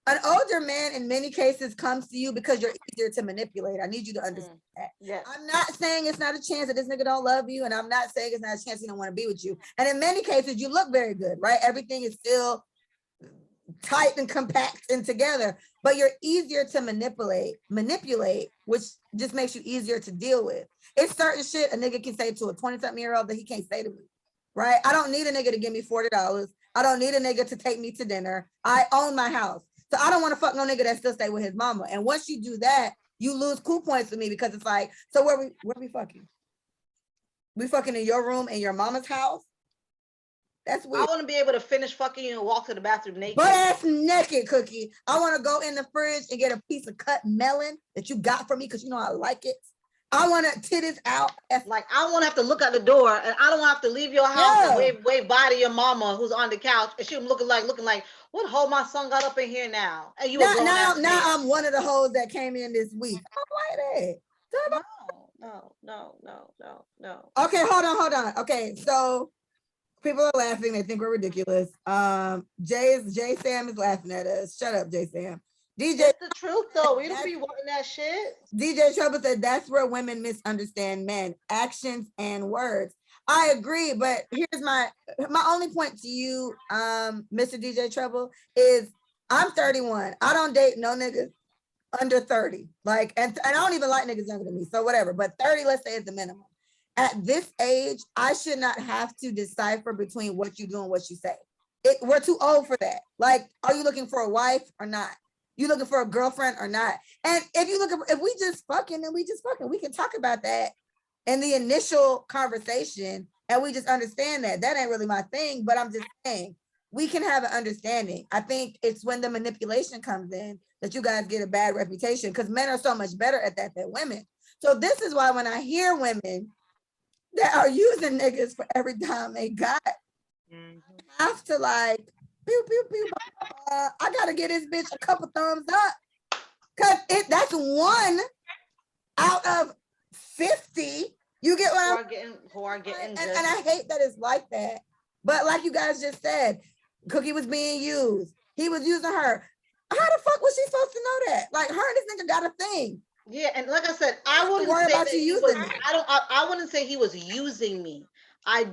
an older man in many cases comes to you because you're easier to manipulate. I need you to understand that. Yes. I'm not saying it's not a chance that this nigga don't love you, and I'm not saying it's not a chance he don't want to be with you. And in many cases, you look very good, right? Everything is still tight and compact and together, but you're easier to manipulate, which just makes you easier to deal with. It's certain shit a nigga can say to a 20-something-year-old that he can't say to me, right? I don't need a nigga to give me $40. I don't need a nigga to take me to dinner. I own my house. So I don't want to fuck no nigga that still stay with his mama. And once you do that, you lose cool points with me because it's like, so where we fucking? We fucking in your room in your mama's house? That's I weird. want to be able to finish fucking you and walk to the bathroom naked. Butt ass naked, Cookie. I want to go in the fridge and get a piece of cut melon that you got for me because you know I like it. I want to titties out. Like I don't want to have to look at the door, and I don't want to have to leave your house and wave bye to your mama who's on the couch, and she looking like what hole my son got up in here now? And you now I'm one of the hoes that came in this week. I'm like that. No. Okay, hold on. Okay, so people are laughing. They think we're ridiculous. Jay Sam is laughing at us. Shut up, Jay Sam. DJ, it's the truth though. We don't be wanting that shit. DJ Trouble said that's where women misunderstand men, actions and words. I agree, but here's my only point to you, Mr. DJ Trouble, is I'm 31. I don't date no niggas under 30. Like, and I don't even like niggas younger than me, so whatever. But 30, let's say, is the minimum. At this age, I should not have to decipher between what you do and what you say. we're too old for that. Like, are you looking for a wife or not? You looking for a girlfriend or not? And if we just fucking, then we just fucking. We can talk about that in the initial conversation, and we just understand that ain't really my thing. But I'm just saying we can have an understanding. I think it's when the manipulation comes in that you guys get a bad reputation, because men are so much better at that than women. So this is why when I hear women that are using niggas for every time they got, have to like, pew, pew, pew, I gotta get this bitch a couple thumbs up, because that's one out of 50. You get what who are getting and I hate that it's like that. But like you guys just said, Cookie was being used. He was using her. How the fuck was she supposed to know that? Like, her and this nigga got a thing. Yeah, and like I said, I wouldn't worry say about that you he using was. me. I wouldn't say he was using me. I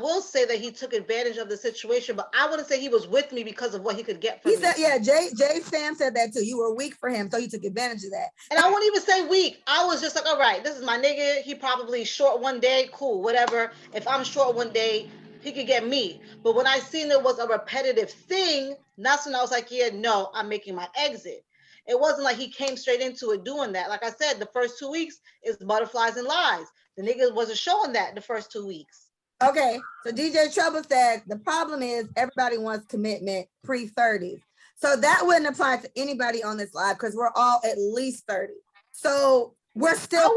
will say that he took advantage of the situation, but I wouldn't say he was with me because of what he could get from He me. said, yeah, Jay Sam said that too. You were weak for him, so you took advantage of that. And I wouldn't even say weak. I was just like, all right, this is my nigga. He probably short one day, cool, whatever. If I'm short one day, he could get me. But when I seen it was a repetitive thing, that's when I was like, yeah, no, I'm making my exit. It wasn't like he came straight into it doing that. Like I said, the first 2 weeks is butterflies and lies. The nigga wasn't showing that the first 2 weeks. Okay, so DJ Trouble said the problem is everybody wants commitment pre-30s. So that wouldn't apply to anybody on this live because we're all at least 30. So we're still.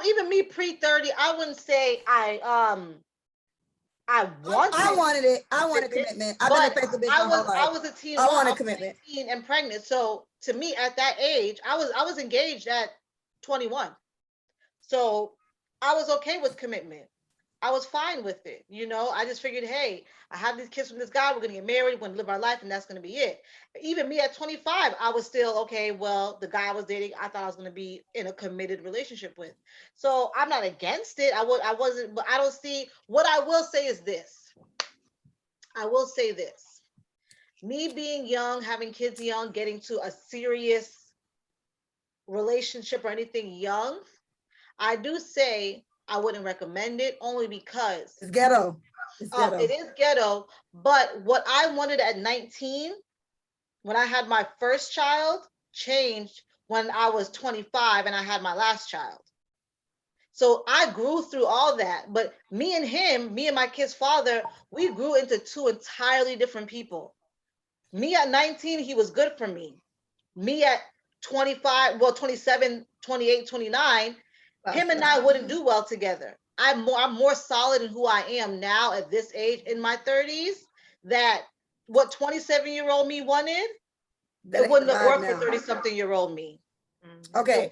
Even me pre-30, I wouldn't say I wanted it. I wanted commitment. I've been a faithful bitch my whole life. I was a teen. I wanted commitment. 18 and pregnant. So to me, at that age, I was engaged at 21. So I was okay with commitment. I was fine with it. You know, I just figured, hey, I have these kids from this guy. We're going to get married. We're going to live our life. And that's going to be it. Even me at 25, I was still, okay, well, the guy I was dating, I thought I was going to be in a committed relationship with. So I'm not against it. I wasn't, but I don't see, what I will say is this. I will say this. Me being young, having kids young, getting to a serious relationship or anything young, I do say I wouldn't recommend it, only because it's ghetto. It's ghetto. It is ghetto. But what I wanted at 19, when I had my first child, changed when I was 25 and I had my last child. So I grew through all that. But me and my kid's father, we grew into two entirely different people. Me at 19, he was good for me. Me at 25, well, 27, 28, 29, him and I wouldn't do well together. I'm more solid in who I am now at this age in my 30s, that what 27-year-old me wanted, it wouldn't have worked for 30-something-year-old me. Okay,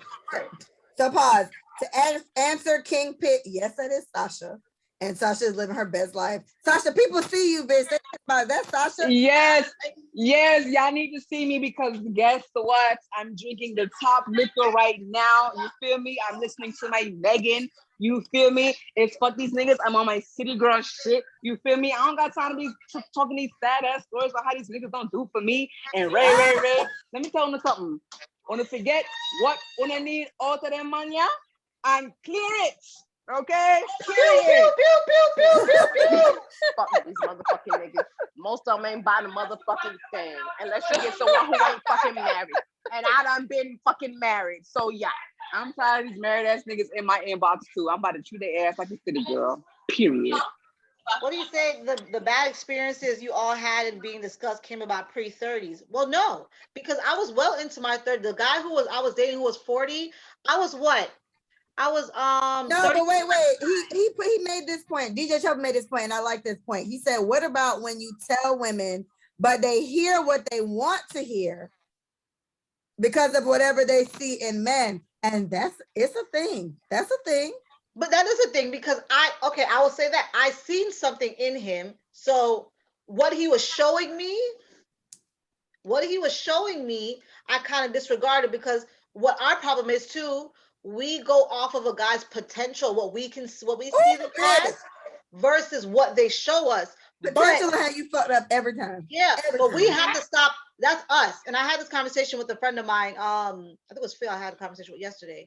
so pause. To answer King Pit, yes, that is Sasha. And Sasha is living her best life. Sasha, people see you, bitch. That's Sasha. Yes, y'all need to see me because guess what? I'm drinking the top liquor right now. You feel me? I'm listening to my Megan. You feel me? It's fuck these niggas. I'm on my city girl shit. You feel me? I don't got time to be talking these sad ass stories about how these niggas don't do for me. And Ray. Let me tell them something. Wanna forget what una need all to them mania and clear it. Okay? Period. Pew. Fuck these motherfucking niggas. Most of them ain't buying the motherfucking thing. Unless you get someone who ain't fucking married. And I done been fucking married. So yeah. I'm tired of these married ass niggas in my inbox too. I'm about to treat their ass like a city girl. Period. What do you say the bad experiences you all had in being discussed came about pre-30s? Well, no, because I was well into my 30s. The guy I was dating who was 40, I was what? I was No, 30. but wait. He made this point. DJ Trouble made this point, and I like this point. He said, "What about when you tell women, but they hear what they want to hear because of whatever they see in men?" And it's a thing. That's a thing. But that is a thing because I will say that I seen something in him. So what he was showing me, I kind of disregarded, because what our problem is too, we go off of a guy's potential, what we see them as, versus what they show us. Potential how you fucked up every time. Yeah, but we have to stop. That's us. And I had this conversation with a friend of mine. I think it was Phil I had a conversation with yesterday.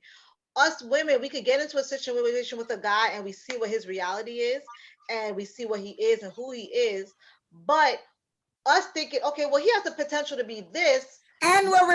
Us women, we could get into a situation with a guy and we see what his reality is and we see what he is and who he is. But us thinking, okay, well, he has the potential to be this. And we're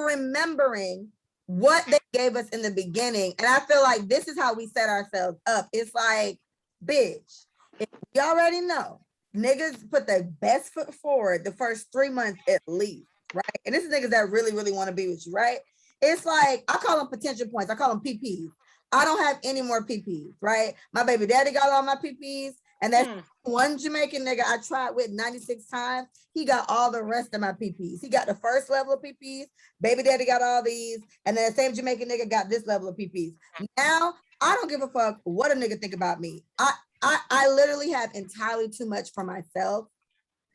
remembering what they gave us in the beginning. And I feel like this is how we set ourselves up. It's like, bitch, if you already know, niggas put their best foot forward the first 3 months at least, right? And this is niggas that really, really want to be with you, right? It's like, I call them potential points. I call them PPs. I don't have any more PPs, right? My baby daddy got all my PPs. And that's one Jamaican nigga I tried with 96 times. He got all the rest of my PPs. He got the first level of PPs. Baby daddy got all these. And then the same Jamaican nigga got this level of PPs. Now, I don't give a fuck what a nigga think about me. I literally have entirely too much for myself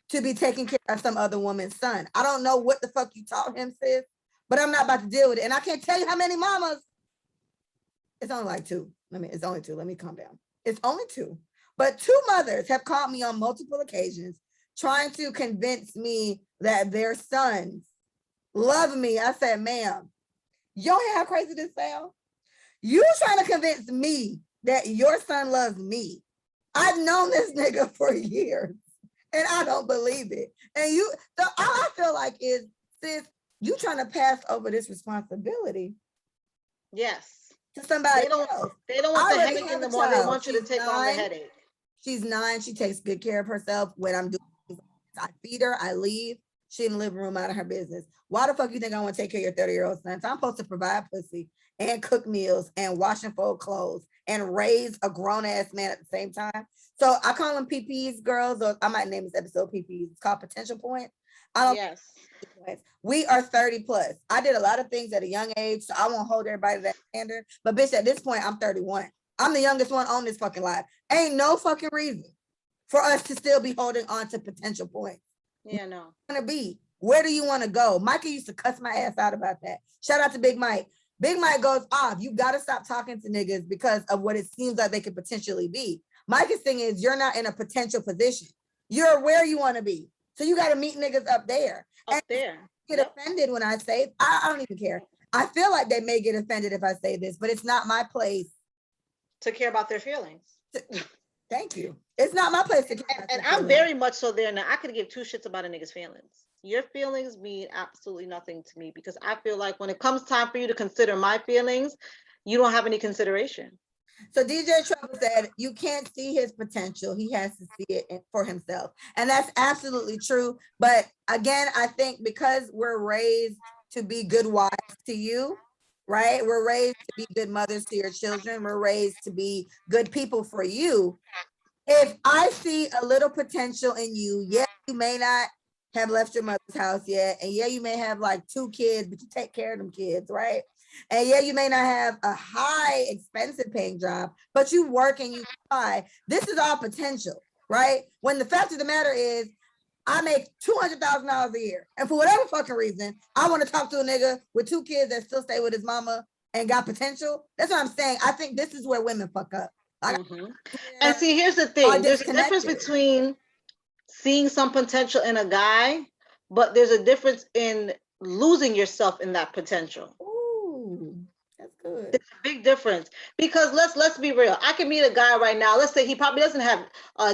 to be taking care of some other woman's son. I don't know what the fuck you taught him, sis, but I'm not about to deal with it. And I can't tell you how many mamas. It's only like two. It's only two. Let me calm down. It's only two. But two mothers have called me on multiple occasions trying to convince me that their sons love me. I said, ma'am, you don't hear how crazy this sounds? You trying to convince me that your son loves me. I've known this nigga for years and I don't believe it. And all I feel like is, sis, you trying to pass over this responsibility. Yes. To somebody else. They don't want the headache in the morning. They want you to take on the headache. She's 9. She takes good care of herself. When I'm doing, I feed her, I leave. She in the living room, out of her business. Why the fuck you think I want to take care of your 30-year-old son? So I'm supposed to provide pussy and cook meals and wash and fold clothes and raise a grown-ass man at the same time. So I call them PPs, girls, or I might name this episode PPs. It's called Potential Point. Yes. We are 30 plus. I did a lot of things at a young age, so I won't hold everybody to that standard. But bitch, at this point, I'm 31. I'm the youngest one on this fucking live. Ain't no fucking reason for us to still be holding on to potential points. Yeah, no. Where do you want to go? Micah used to cuss my ass out about that. Shout out to Big Mike. Big Mike goes off. You got to stop talking to niggas because of what it seems like they could potentially be. Micah's thing is you're not in a potential position. You're where you want to be. So you got to meet niggas up there. Get offended when I say, I don't even care. I feel like they may get offended if I say this, but it's not my place to care about their feelings. Thank you. It's not my place to care. And I'm very much so there now. I could give two shits about a nigga's feelings. Your feelings mean absolutely nothing to me because I feel like when it comes time for you to consider my feelings, you don't have any consideration. So DJ Trouble said, you can't see his potential. He has to see it for himself. And that's absolutely true. But again, I think because we're raised to be good wives to you, right? We're raised to be good mothers to your children. We're raised to be good people for you. If I see a little potential in you, yeah, you may not have left your mother's house yet. And yeah, you may have like 2 kids, but you take care of them kids, right? And yeah, you may not have a high expensive paying job, but you work and you fly. This is all potential, right? When the fact of the matter is, I make $200,000 a year. And for whatever fucking reason, I want to talk to a nigga with 2 kids that still stay with his mama and got potential. That's what I'm saying. I think this is where women fuck up. And see, here's the thing. There's a difference between seeing some potential in a guy, but there's a difference in losing yourself in that potential. That's good. There's a big difference because let's be real. I can meet a guy right now. Let's say he probably doesn't have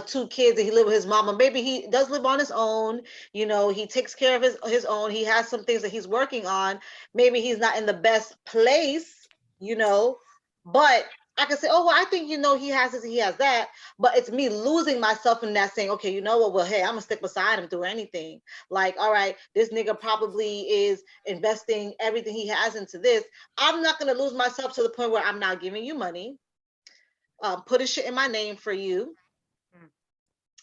2 kids and he lives with his mama. Maybe he does live on his own. You know, he takes care of his own. He has some things that he's working on. Maybe he's not in the best place, you know, but I can say, oh, well, I think, you know, he has this, he has that, but it's me losing myself in that saying, okay, you know what, well, hey, I'm gonna stick beside him through anything. Like, all right, this nigga probably is investing everything he has into this. I'm not gonna lose myself to the point where I'm not giving you money, putting shit in my name for you,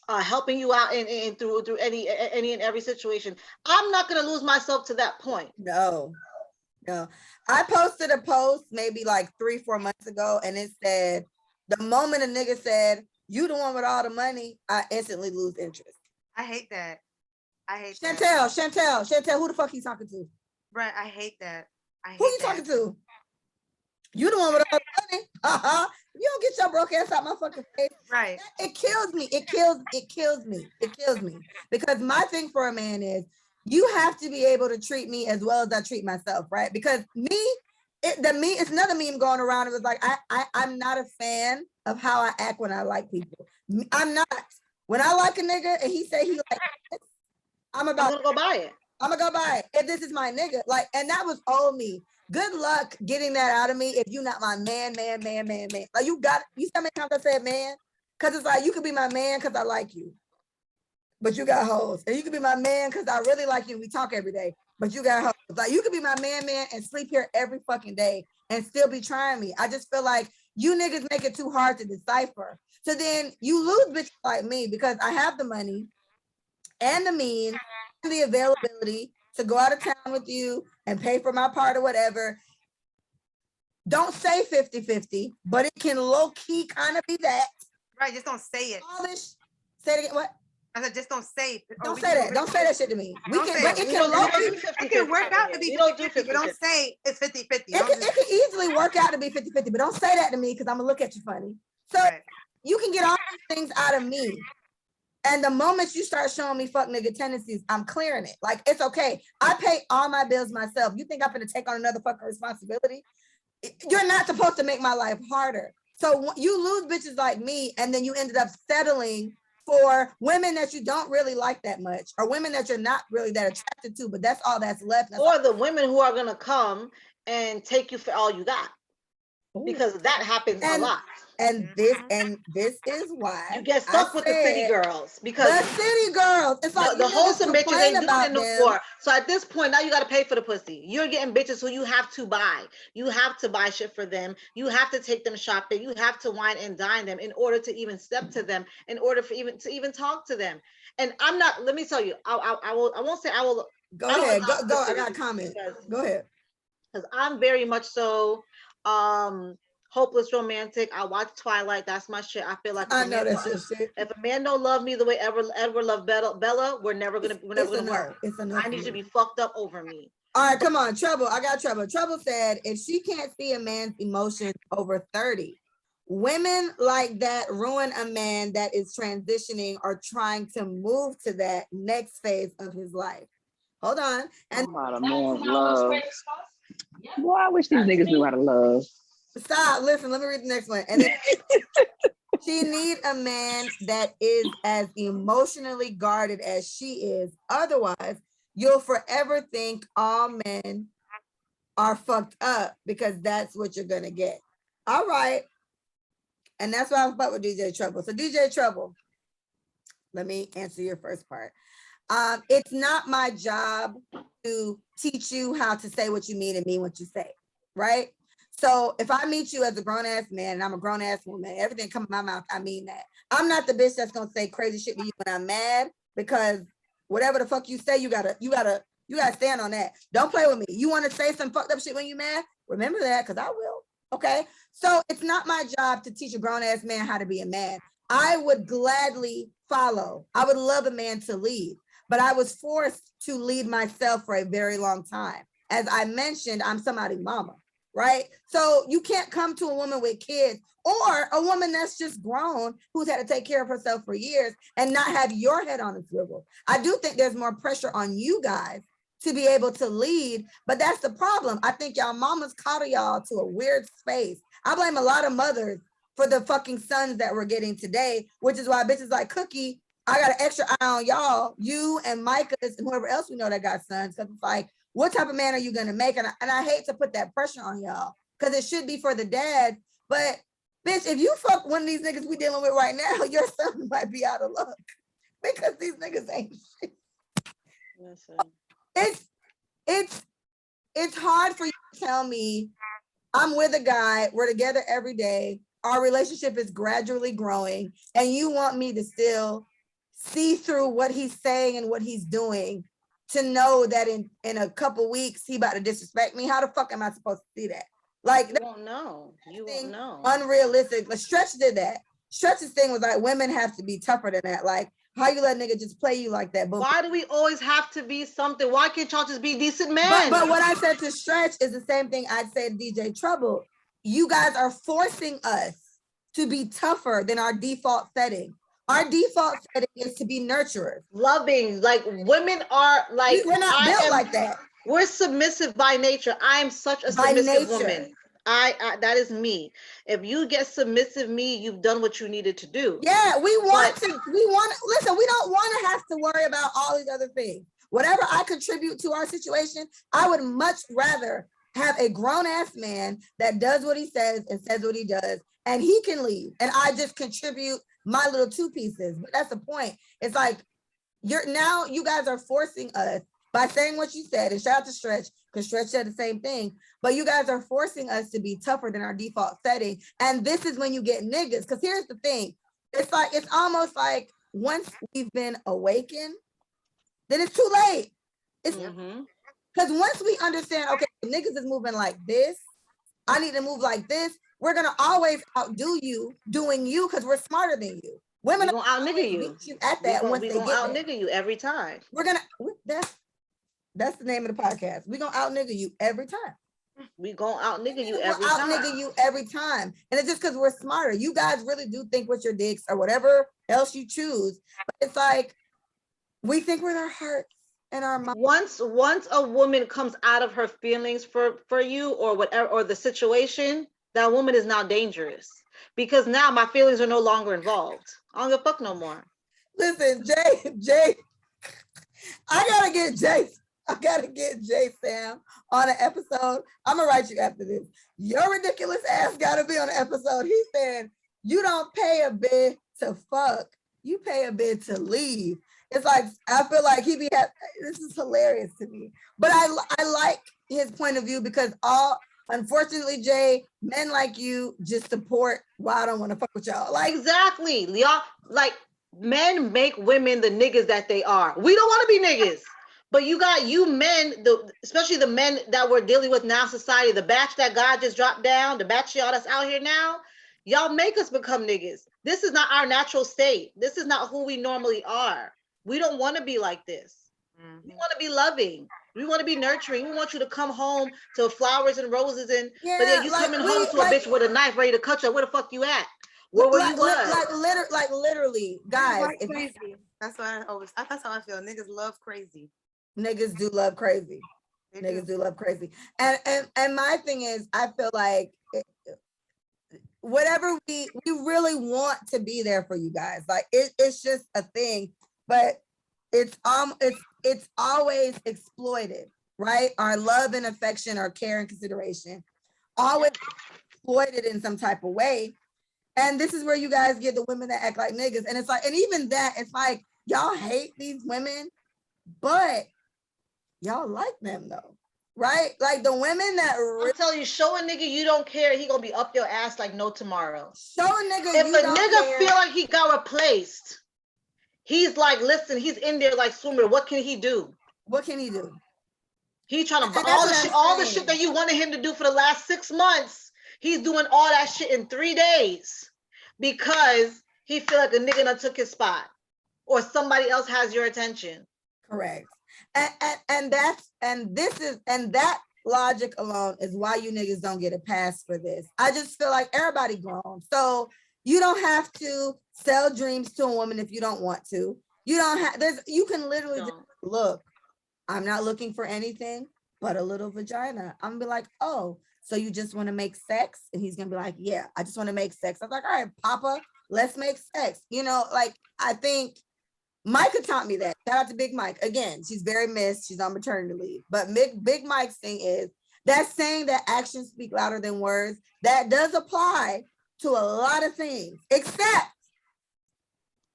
helping you out in through any and every situation. I'm not gonna lose myself to that point. No. I posted a post maybe like 3-4 months ago, and it said, the moment a nigga said, you the one with all the money, I instantly lose interest. I hate that. Chantel, who the fuck you talking to? Right, I hate that. Who you talking to? You the one with all the money. You don't get your broke ass out my fucking face. Right. It kills me. It kills me. Because my thing for a man is, you have to be able to treat me as well as I treat myself, right? Because it's another meme going around. It was like, I'm not a fan of how I act when I like people. I'm not. When I like a nigga and he say he like this, I'm gonna go buy it. I'm gonna go buy it. If this is my nigga, like, and that was old me. Good luck getting that out of me if you not my man. Like you see how many times I said man? Cause it's like you could be my man because I like you, but you got hoes. And you could be my man because I really like you. We talk every day, but you got hoes. Like you could be my man and sleep here every fucking day and still be trying me. I just feel like you niggas make it too hard to decipher. So then you lose bitches like me because I have the money and the means and the availability to go out of town with you and pay for my part or whatever. Don't say 50-50, but it can low-key kind of be that. Right, just don't say it. Say it again, what? I said, just don't say it. Don't say that. Don't say that shit to me. It can work out to be 50-50, but don't say it's 50-50. It can easily work out to be 50-50, but don't say that to me because I'm gonna look at you funny. So you can get all these things out of me. And the moment you start showing me fuck nigga tendencies, I'm clearing it. Like, it's okay. I pay all my bills myself. You think I'm gonna take on another fucking responsibility? You're not supposed to make my life harder. So you lose bitches like me, and then you ended up settling for women that you don't really like that much, or women that you're not really that attracted to, but that's all that's left. Or the women who are gonna come and take you for all you got. Because that happens a lot. And this is why you get stuck with the city girls, because the city girls, it's like the wholesome bitches ain't doing it no more. So at this point, now you got to pay for the pussy. You're getting bitches who you have to buy. You have to buy shit for them. You have to take them shopping. You have to wine and dine them in order to even step to them, in order for even talk to them. And I'm not. Let me tell you, I won't say I will. Go ahead. Go. I got a comment. Go ahead. Because I'm very much so. Hopeless romantic. I watch Twilight. That's my shit. I feel like I know that's your shit. If a man don't love me the way Edward loved Bella, we're never gonna work. It's enough. I need to be fucked up over me. All right, come on, Trouble. I got Trouble. Trouble said if she can't see a man's emotions over 30, women like that ruin a man that is transitioning or trying to move to that next phase of his life. Hold on. And about a man's love. Boy, I wish these niggas knew how to love. Stop. Listen, let me read the next one. And then she need a man that is as emotionally guarded as she is. Otherwise, you'll forever think all men are fucked up because that's what you're gonna get. All right. And that's why I fuck with DJ Trouble. So DJ Trouble, let me answer your first part. It's not my job to teach you how to say what you mean and mean what you say, right? So if I meet you as a grown ass man and I'm a grown ass woman, everything comes in my mouth, I mean that. I'm not the bitch that's gonna say crazy shit to you when I'm mad, because whatever the fuck you say, you gotta stand on that. Don't play with me. You want to say some fucked up shit when you mad? Remember that, because I will. Okay. So it's not my job to teach a grown ass man how to be a man. I would gladly follow. I would love a man to lead, but I was forced to lead myself for a very long time. As I mentioned, I'm somebody's mama. Right? So you can't come to a woman with kids or a woman that's just grown who's had to take care of herself for years and not have your head on a swivel. I do think there's more pressure on you guys to be able to lead, but that's the problem. I think y'all mamas coddle y'all to a weird space. I blame a lot of mothers for the fucking sons that we're getting today, which is why bitches like Cookie, I got an extra eye on y'all, you and Micah's and whoever else we know that got sons, because it's like, what type of man are you gonna make? And I hate to put that pressure on y'all because it should be for the dad. But bitch, if you fuck one of these niggas we dealing with right now, your son might be out of luck because these niggas ain't shit. It's hard for you to tell me I'm with a guy, we're together every day, our relationship is gradually growing, and you want me to still see through what he's saying and what he's doing to know that in a couple weeks he about to disrespect me. How the fuck am I supposed to see that? Like, you won't know. You won't know. Unrealistic. Like Stretch did that. Stretch's thing was like, women have to be tougher than that. Like, how you let nigga just play you like that? But why do we always have to be something? Why can't y'all just be decent men? But what I said to Stretch is the same thing I'd say to DJ Trouble. You guys are forcing us to be tougher than our default setting. Our default setting is to be nurturers. Loving, like women are like, we're not built like that. We're submissive by nature. I am such a submissive woman. I that is me. If you get submissive me, you've done what you needed to do. Yeah, we want listen, we don't want to have to worry about all these other things. Whatever I contribute to our situation, I would much rather have a grown ass man that does what he says and says what he does, and he can leave. And I just contribute my little two pieces. But that's the point. It's like you guys are forcing us by saying what you said, and shout out to Stretch, because Stretch said the same thing. But you guys are forcing us to be tougher than our default setting. And this is when you get niggas. Because here's the thing. It's almost like once we've been awakened, then it's too late. It's because once we understand, okay, niggas is moving like this, I need to move like this. We're gonna always outdo you doing you because we're smarter than you. Women gonna out nigga you. Beat you at that once they get out there. nigga you every time. That's the name of the podcast. We're gonna out nigga you every time. We gonna out nigga you every time. Out nigga you every time. And it's just because we're smarter. You guys really do think with your dicks or whatever else you choose. But it's like we think with our hearts and our minds. Once a woman comes out of her feelings for you or whatever, or the situation, that woman is now dangerous. Because now my feelings are no longer involved. I don't give a fuck no more. Listen, Jay, I gotta get Jay Sam on an episode. I'm gonna write you after this. Your ridiculous ass gotta be on an episode. He's saying you don't pay a bid to fuck, you pay a bid to leave. It's like I feel like this is hilarious to me. But I like his point of view because unfortunately, Jay, men like you just support why I don't want to fuck with y'all. Like exactly. Y'all like men make women the niggas that they are. We don't want to be niggas. But you men, especially the men that we're dealing with now, society, the batch that God just dropped down, the batch y'all that's out here now, y'all make us become niggas. This is not our natural state. This is not who we normally are. We don't want to be like this. We want to be loving. We want to be nurturing. We want you to come home to flowers and roses, but then you coming home to a bitch with a knife ready to cut you. Where the fuck you at? Where were you was? Like literally, guys. Crazy. That's why that's how I feel. Niggas love crazy. Niggas do love crazy. Niggas do love crazy. And my thing is, I feel like whatever we really want to be there for you guys. Like it's just a thing, but it's always exploited, right? Our love and affection, our care and consideration, always exploited in some type of way. And this is where you guys get the women that act like niggas. And it's like, and even that, it's like y'all hate these women, but y'all like them though, right? Like the women that I'm telling you, show a nigga you don't care, he gonna be up your ass like no tomorrow. Show a nigga if a nigga feel like he got replaced, he's like, listen, he's in there like swimmer. What can he do? What can he do? He's trying to all the shit that you wanted him to do for the last 6 months. He's doing all that shit in 3 days because he feel like a nigga done took his spot or somebody else has your attention. Correct. And that logic alone is why you niggas don't get a pass for this. I just feel like everybody grown. So you don't have to sell dreams to a woman if you don't want to. You don't have, you can literally just look, I'm not looking for anything but a little vagina. I'm gonna be like, oh, so you just want to make sex? And he's gonna be like, yeah, I just want to make sex. I'm like, all right, Papa, let's make sex. You know, like I think Micah taught me that. Shout out to Big Mike. Again, she's very missed. She's on maternity leave. But Big Mike's thing is that saying that actions speak louder than words, that does apply to a lot of things, except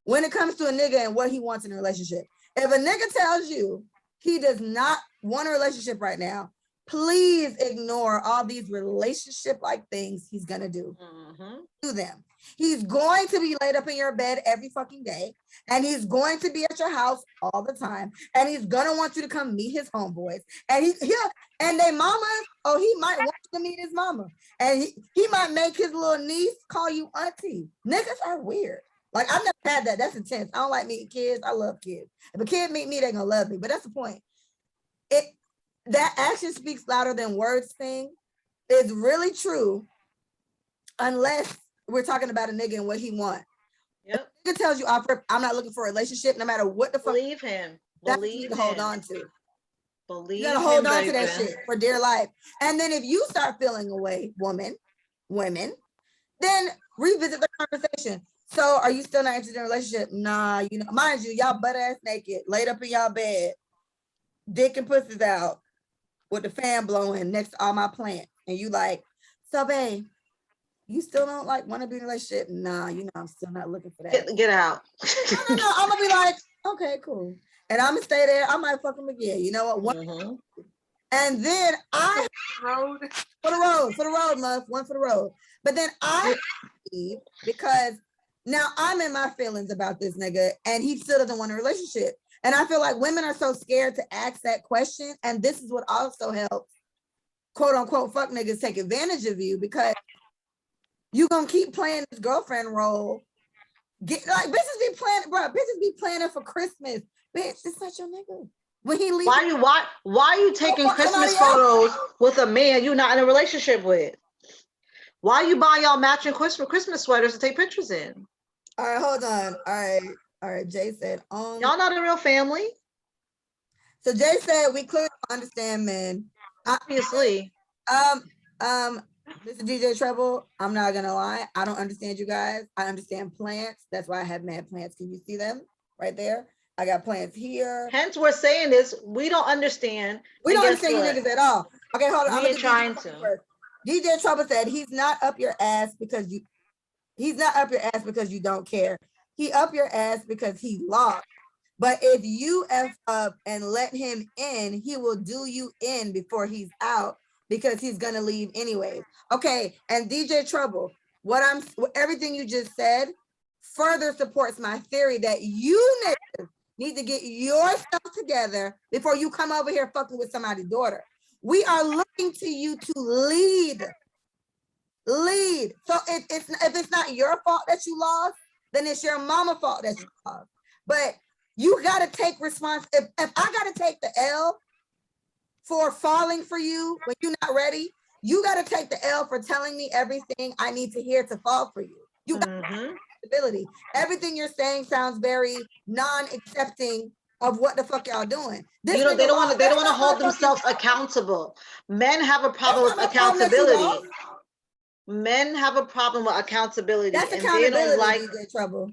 when it comes to a nigga and what he wants in a relationship. If a nigga tells you he does not want a relationship right now, please ignore all these relationship-like things he's gonna do. Do them. He's going to be laid up in your bed every fucking day, and he's going to be at your house all the time, and he's gonna want you to come meet his homeboys, and and they mamas. Oh, he might want you to meet his mama, and he might make his little niece call you auntie. Niggas are weird. Like I've never had that. That's intense. I don't like meeting kids. I love kids. If a kid meet me, they're gonna love me. But that's the point. That action speaks louder than words thing is really true, unless we're talking about a nigga and what he wants. Yep. If a nigga tells you, I'm not looking for a relationship, no matter what the fuck. Believe him. That's what you hold on to. Believe You gotta hold him, on to that baby. shit for dear life. And then if you start feeling away, women, then revisit the conversation. So are you still not interested in a relationship? Nah, you know, mind you, y'all butt ass naked, laid up in y'all bed, dick and pussies out with the fan blowing next to all my plants. And you like, so babe, you still don't like want to be in a relationship? Nah, you know, I'm still not looking for that. Get out. No, I'm gonna be like, okay, cool. And I'm gonna stay there. I might fuck him again. You know what? And then I Road. for the road, Muff, one for the road. But then I leave because now I'm in my feelings about this nigga and he still doesn't want a relationship. And I feel like women are so scared to ask that question. And this is what also helps, quote unquote, fuck niggas take advantage of you because you gonna keep playing this girlfriend role. Get like bitches be planning, bro. Bitches be planning for Christmas. Bitch, it's not your nigga. When he leaves, why are you taking Christmas photos with a man you're not in a relationship with? Why are you buying y'all matching Christmas sweaters to take pictures in? All right, hold on. All right. Jay said, y'all not a real family. So Jay said we clearly understand men. Obviously. Mr. DJ Treble, I'm not gonna lie. I don't understand you guys. I understand plants. That's why I have mad plants. Can you see them right there? I got plants here. Hence, we're saying this. We don't understand. We don't understand you niggas at all. Okay, hold on. We ain't trying to. First. DJ Trouble said he's not up your ass because you. He's not up your ass because you don't care. He up your ass because he lost. But if you F up and let him in, he will do you in before he's out because he's gonna leave anyways. Okay, and DJ Trouble, everything you just said further supports my theory that you niggas need to get yourself together before you come over here fucking with somebody's daughter. We are looking to you to lead. So if it's not your fault that you lost, then it's your mama's fault that you lost. But you gotta take response. If I gotta take the L for falling for you when you're not ready, you gotta take the L for telling me everything I need to hear to fall for you. You got responsibility. Everything you're saying sounds very non-accepting of what the fuck y'all doing. They don't want to hold themselves accountable. Men have a problem with accountability. Men have a problem with accountability. That's and accountability. They don't like DJ Trouble.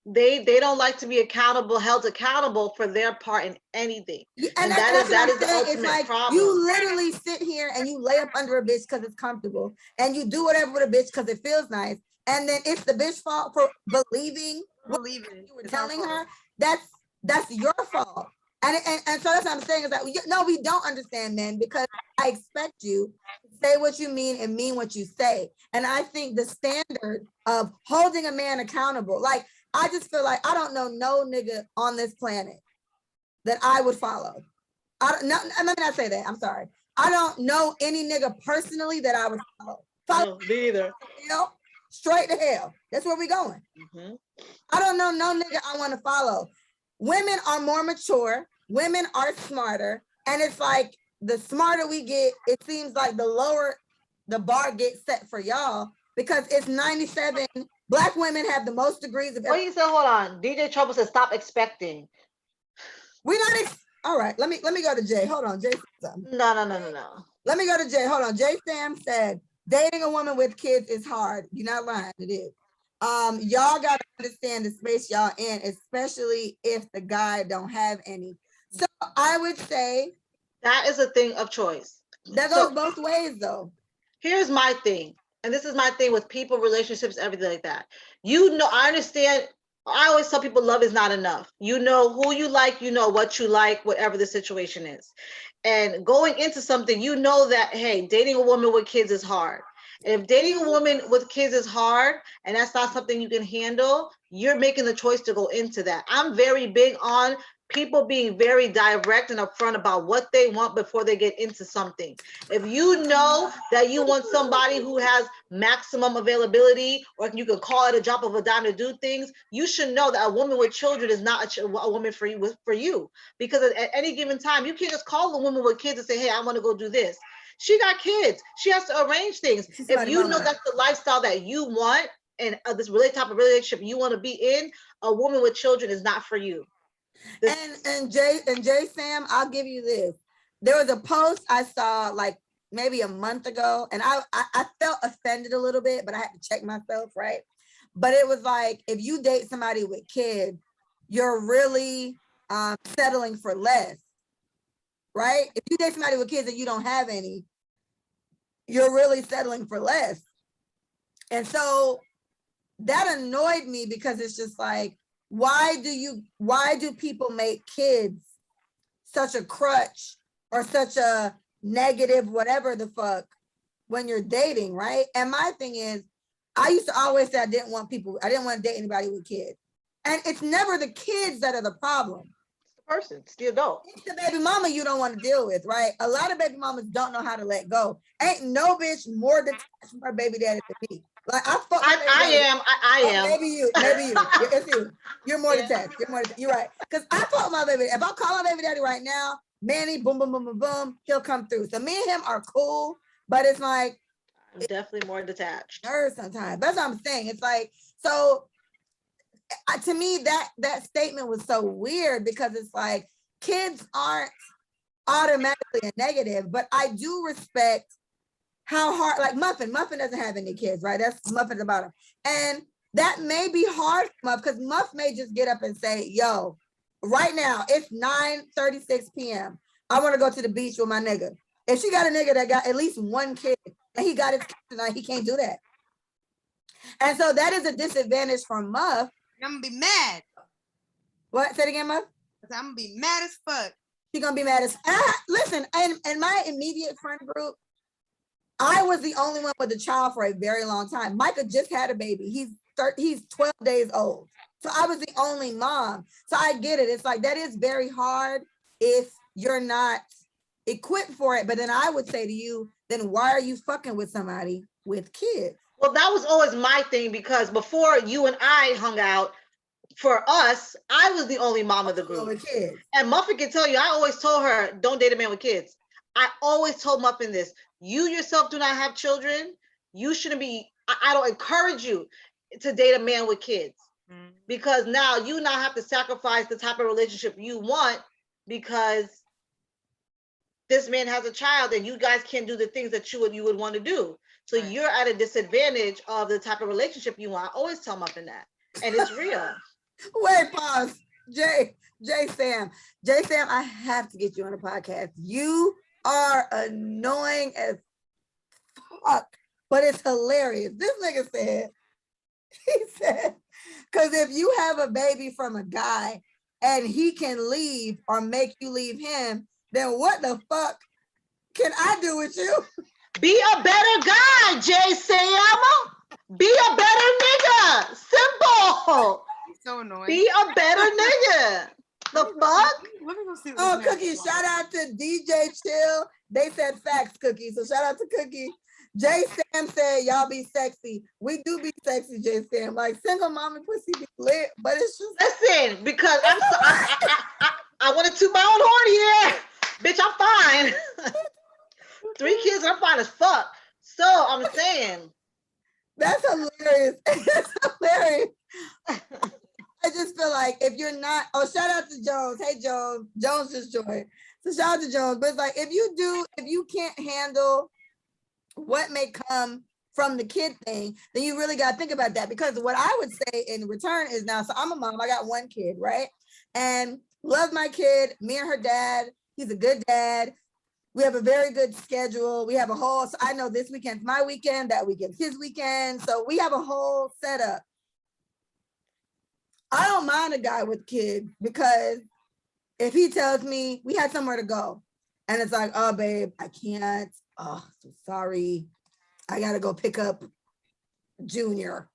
They don't like to be held accountable for their part in anything. And that is the ultimate problem. You literally sit here and you lay up under a bitch because it's comfortable, and you do whatever with a bitch because it feels nice. And then it's the bitch fault for believing what you were telling her. That's your fault. And so that's what I'm saying is that no, we don't understand men because I expect you to say what you mean and mean what you say. And I think the standard of holding a man accountable, like I just feel like I don't know no nigga on this planet that I would follow. Let me not say that. I'm sorry. I don't know any nigga personally that I would follow. No, me either. Straight to hell. That's where we going. I don't know no nigga I want to follow. Women are more mature. Women are smarter. And it's like the smarter we get, it seems like the lower the bar gets set for y'all because it's 97. Black women have the most degrees of. Wait, so hold on. DJ Trouble says stop expecting. We're not. All right, let me go to Jay. Hold on, Jay. No. Let me go to Jay. Hold on. Jay Sam said dating a woman with kids is hard. You're not lying. It is. Y'all gotta understand the space y'all in, especially if the guy don't have any. So I would say that is a thing of choice. That goes both ways, though. Here's my thing, and this is my thing with people, relationships, everything like that. I understand. I always tell people love is not enough. You know who you like, you know what you like, whatever the situation is. And going into something, you know that, hey, dating a woman with kids is hard. If dating a woman with kids is hard and that's not something you can handle, you're making the choice to go into that. I'm very big on people being very direct and upfront about what they want before they get into something. If you know that you want somebody who has maximum availability, or you can call it a drop of a dime to do things, you should know that a woman with children is not a woman for you. Because at any given time, you can't just call a woman with kids and say, hey, I want to go do this. She got kids. She has to arrange things. If you know that's the lifestyle that you want and this type of relationship you want to be in, a woman with children is not for you. And Jay Sam, I'll give you this. there was a post I saw like maybe a month ago, and I felt offended a little bit, but I had to check myself, right? But it was like, if you date somebody with kids, you're really settling for less, right? If you date somebody with kids and you don't have any, you're really settling for less. And so that annoyed me, because it's just like, why do people make kids such a crutch or such a negative, whatever the fuck, when you're dating, right? And my thing is, I used to always say I didn't want to date anybody with kids. And it's never the kids that are the problem. It's the person, it's the adult. It's the baby mama you don't want to deal with, right? A lot of baby mamas don't know how to let go. Ain't no bitch more detached from her baby daddy than me. Like I am. Maybe you. It's you. You're more Yeah. detached. You're right. Because I told my baby, if I call my baby daddy right now, Manny, boom, boom, boom, boom, boom, he'll come through. So me and him are cool, but it's like, I'm definitely more detached. nerves sometimes. That's what I'm saying. It's like, so to me, that statement was so weird, because it's like, kids aren't automatically a negative, but I do respect how hard, like Muffin doesn't have any kids, right? That's Muffin's about him. And that may be hard for Muff, because Muff may just get up and say, yo, right now it's 9:36 p.m. I want to go to the beach with my nigga. If she got a nigga that got at least one kid and he got his kid tonight, he can't do that. And so that is a disadvantage for Muff. I'm gonna be mad. What? Say it again, Muff? I'm gonna be mad as fuck. She gonna be mad as listen, and my immediate friend group, I was the only one with a child for a very long time. Micah just had a baby. He's 12 days old. So I was the only mom. So I get it. It's like, that is very hard if you're not equipped for it. But then I would say to you, then why are you fucking with somebody with kids? Well, that was always my thing, because before you and I hung out, for us, I was the only mom of the group. With kids. And Muffin can tell you, I always told her, don't date a man with kids. I always told Muffin this. You yourself do not have children. You shouldn't be, I don't encourage you to date a man with kids. Because now you now have to sacrifice the type of relationship you want, because this man has a child and you guys can't do the things that you would want to do. So you're at a disadvantage of the type of relationship you want. I always tell Muffin that. And it's real. Wait, pause. J Sam, I have to get you on the podcast. You are annoying as fuck, but it's hilarious. This nigga said, because if you have a baby from a guy and he can leave or make you leave him, then what the fuck can I do with you? Be a better guy, Jay Sam. Be a better nigga. Simple. So annoying. Be a better nigga. The fuck? Let me go see. Oh, Cookie, shout out to DJ Chill. They said facts, Cookie. So shout out to Cookie. Jay Sam said, y'all be sexy. We do be sexy, Jay Sam. Like, single mom and pussy be lit, but it's just. Listen, because I want to toot my own horn here. Bitch, I'm fine. 3 kids, I'm fine as fuck. So I'm saying. That's hilarious. It's hilarious. I just feel like if you're not, shout out to Jones. Hey, Jones. Jones just joined. So shout out to Jones. But it's like, if you can't handle what may come from the kid thing, then you really got to think about that. Because what I would say in return is, now, so I'm a mom, I got 1 kid, right? And love my kid, me and her dad, he's a good dad. We have a very good schedule. We have a whole, so I know this weekend's my weekend, that weekend's his weekend. So we have a whole setup. I don't mind a guy with kids, because if he tells me we had somewhere to go and it's like, oh, babe, I can't. Oh, so sorry. I got to go pick up Junior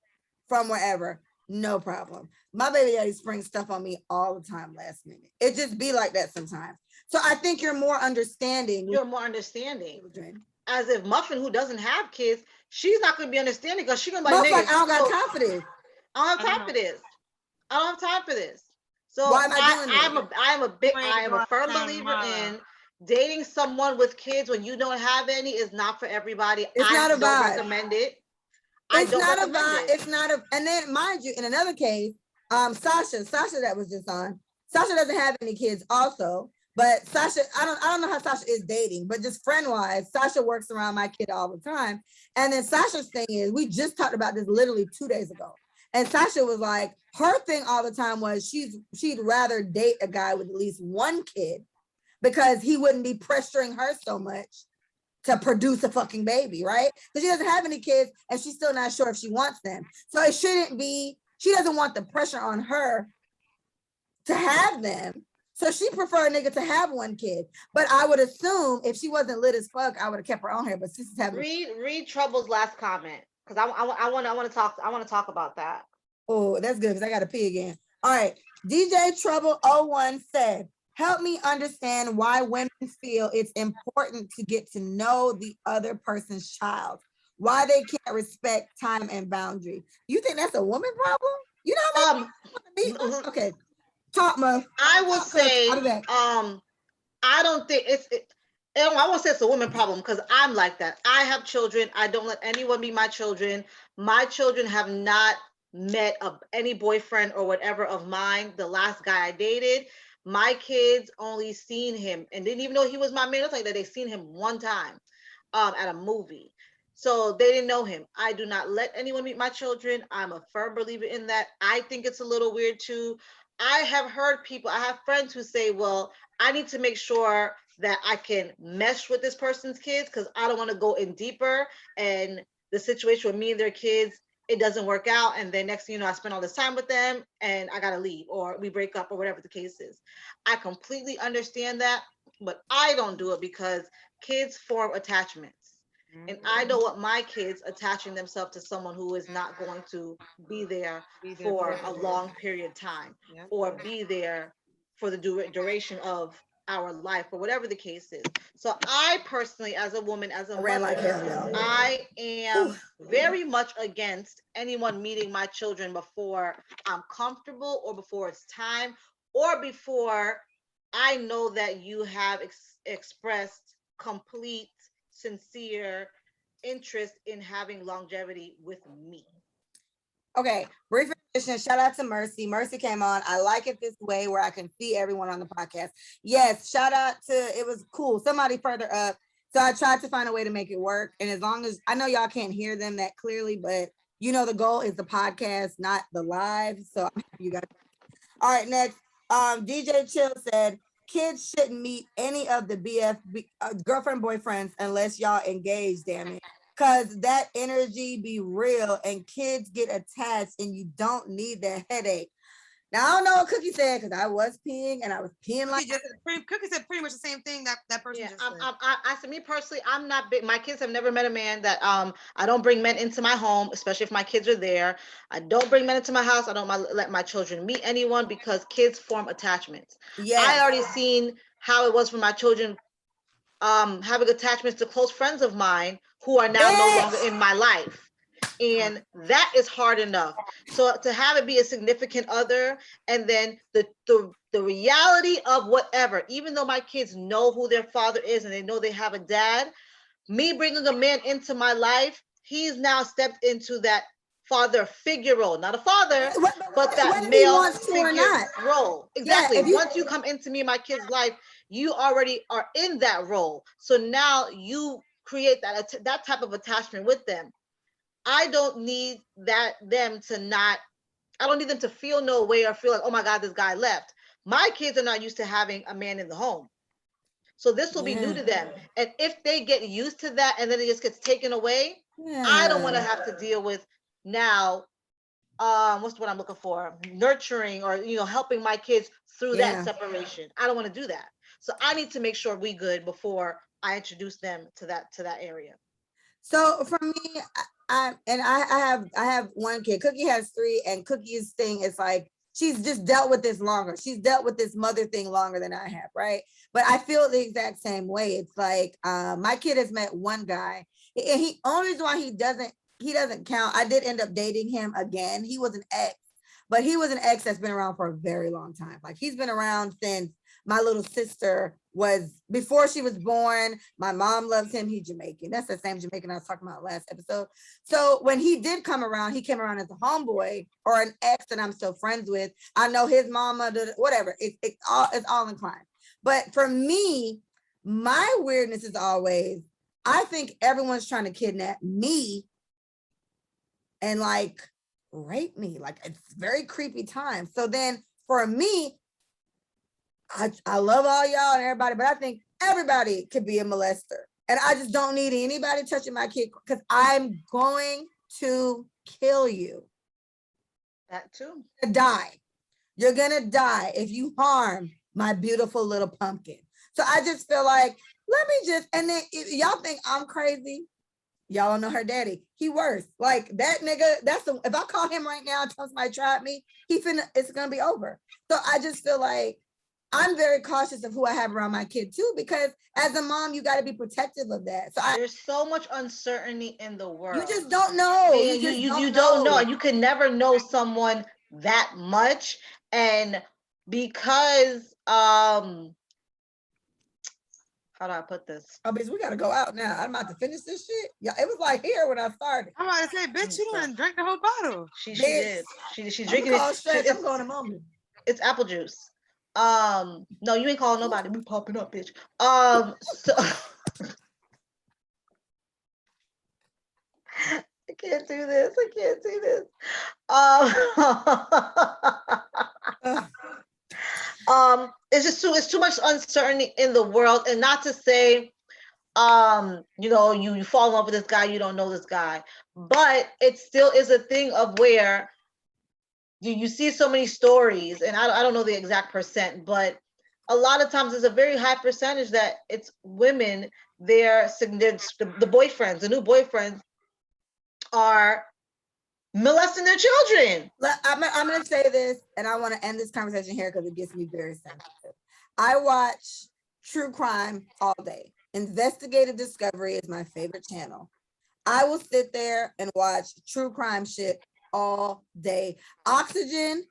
from wherever. No problem. My baby daddy springs stuff on me all the time last minute. It just be like that sometimes. So I think you're more understanding. You're more understanding. As if Muffin, who doesn't have kids, she's not going to be understanding, because she's going to be like, I don't got time for this. I don't have time for this. I don't have time for this. So why am I doing this? I am a firm believer in dating someone with kids when you don't have any is not for everybody. It's not a vibe. I don't recommend it. It's not a vibe. It's not a, and then mind you, in another case, Sasha that was just on, Sasha doesn't have any kids also, But Sasha, I don't know how Sasha is dating, but just friend wise, Sasha works around my kid all the time. And then Sasha's thing is, we just talked about this literally 2 days ago. And Sasha was like, her thing all the time was she'd rather date a guy with at least one kid because he wouldn't be pressuring her so much to produce a fucking baby, right? Because she doesn't have any kids and she's still not sure if she wants them. So it shouldn't be, she doesn't want the pressure on her to have them. So she preferred a nigga to have one kid. But I would assume if she wasn't lit as fuck, I would have kept her on here. But she's having read Trouble's last comment because I want to talk about that. Oh, that's good because I got to pee again. All right, DJ Trouble 01 said, "Help me understand why women feel it's important to get to know the other person's child. Why they can't respect time and boundary. You think that's a woman problem? You know what I mean? Okay." Talk, Muff. I will say, I don't think I won't say it's a woman problem because I'm like that. I have children. I don't let anyone be my children. My children have not met any boyfriend or whatever of mine. The last guy I dated, my kids only seen him and didn't even know he was my man. It's like that they seen him one time at a movie. So they didn't know him. I do not let anyone meet my children. I'm a firm believer in that. I think it's a little weird too. I have heard people, I have friends who say, well, I need to make sure that I can mesh with this person's kids because I don't want to go in deeper and the situation with me and their kids, it doesn't work out. And then next thing you know, I spend all this time with them and I got to leave or we break up or whatever the case is. I completely understand that, but I don't do it because kids form attachments. And I don't want my kids attaching themselves to someone who is not going to be there for a long period of time or be there for the duration of our life or whatever the case is. So I personally, as a woman, as a mother, I am very much against anyone meeting my children before I'm comfortable or before it's time or before I know that you have expressed complete sincere interest in having longevity with me. Okay, brief addition. Shout out to Mercy. Mercy came on. I like it this way where I can see everyone on the podcast. Yes, shout out to, it was cool. Somebody further up. So I tried to find a way to make it work. And as long as, I know y'all can't hear them that clearly, but you know the goal is the podcast, not the live. So I'm happy you guys. All right, next. DJ Chill said, kids shouldn't meet any of the girlfriend boyfriends unless y'all engage, damn it. Because that energy be real and kids get attached and you don't need that headache. Now, I don't know what Cookie said because I was peeing and I was peeing like Cookie said pretty much the same thing that person just said. I said, me personally, I'm not big. My kids have never met a man that I don't bring men into my home, especially if my kids are there. I don't bring men into my house. I don't let my children meet anyone because kids form attachments. Yeah, I already seen how it was for my children having attachments to close friends of mine who are now no longer in my life. And that is hard enough. So to have it be a significant other, and then the reality of whatever, even though my kids know who their father is and they know they have a dad, me bringing a man into my life, he's now stepped into that father figure role, not a father, but that male figure role. Exactly. Yeah, once you come into me and my kid's life, you already are in that role. So now you create that type of attachment with them. I don't need them to feel no way or feel like, oh my God, this guy left. My kids are not used to having a man in the home. So this will be new to them. And if they get used to that and then it just gets taken away, I don't want to have to deal with now, what's the word I'm looking for? Nurturing or, helping my kids through that separation. I don't want to do that. So I need to make sure we good before I introduce them to that area. So for me, I have one kid. Cookie has 3, and Cookie's thing is like she's just dealt with this longer. She's dealt with this mother thing longer than I have, right? But I feel the exact same way. It's like my kid has met one guy, and he only reason why he doesn't count. I did end up dating him again. He was an ex, but he was an ex that's been around for a very long time. Like he's been around since my little sister was, before she was born. My mom loves him. He's Jamaican. That's the same Jamaican I was talking about last episode. So when he did come around, he came around as a homeboy or an ex that I'm still friends with. I know his mama, whatever. It's all inclined. But for me, my weirdness is always, I think everyone's trying to kidnap me and like rape me. Like it's very creepy time. So then for me, I love all y'all and everybody, but I think everybody could be a molester. And I just don't need anybody touching my kid because I'm going to kill you. That too. Die. You're gonna die if you harm my beautiful little pumpkin. So I just feel like, let me just, and then if y'all think I'm crazy, y'all don't know her daddy. He worse. Like that nigga, that's the, if I call him right now and tell somebody tried me, it's gonna be over. So I just feel like I'm very cautious of who I have around my kid too, because as a mom, you got to be protective of that. So there's so much uncertainty in the world. You just don't know. You don't know. You can never know someone that much. And because how do I put this? Oh, bitch, we gotta go out now. I'm about to finish this shit. Yeah, it was like here when I started. I'm about to say, bitch, you done drank the whole bottle. She did. She's drinking it. I'm going in a moment. It's apple juice. No, you ain't calling nobody. We popping up, bitch. So I can't do this. I can't do this. It's too much uncertainty in the world, and not to say, you fall in love with this guy, you don't know this guy, but it still is a thing of where you see so many stories, and I don't know the exact percent, but a lot of times there's a very high percentage that it's women, the boyfriends, the new boyfriends are molesting their children. I'm going to say this, and I want to end this conversation here because it gets me very sensitive. I watch true crime all day. Investigative Discovery is my favorite channel. I will sit there and watch true crime shit all day. Oxygen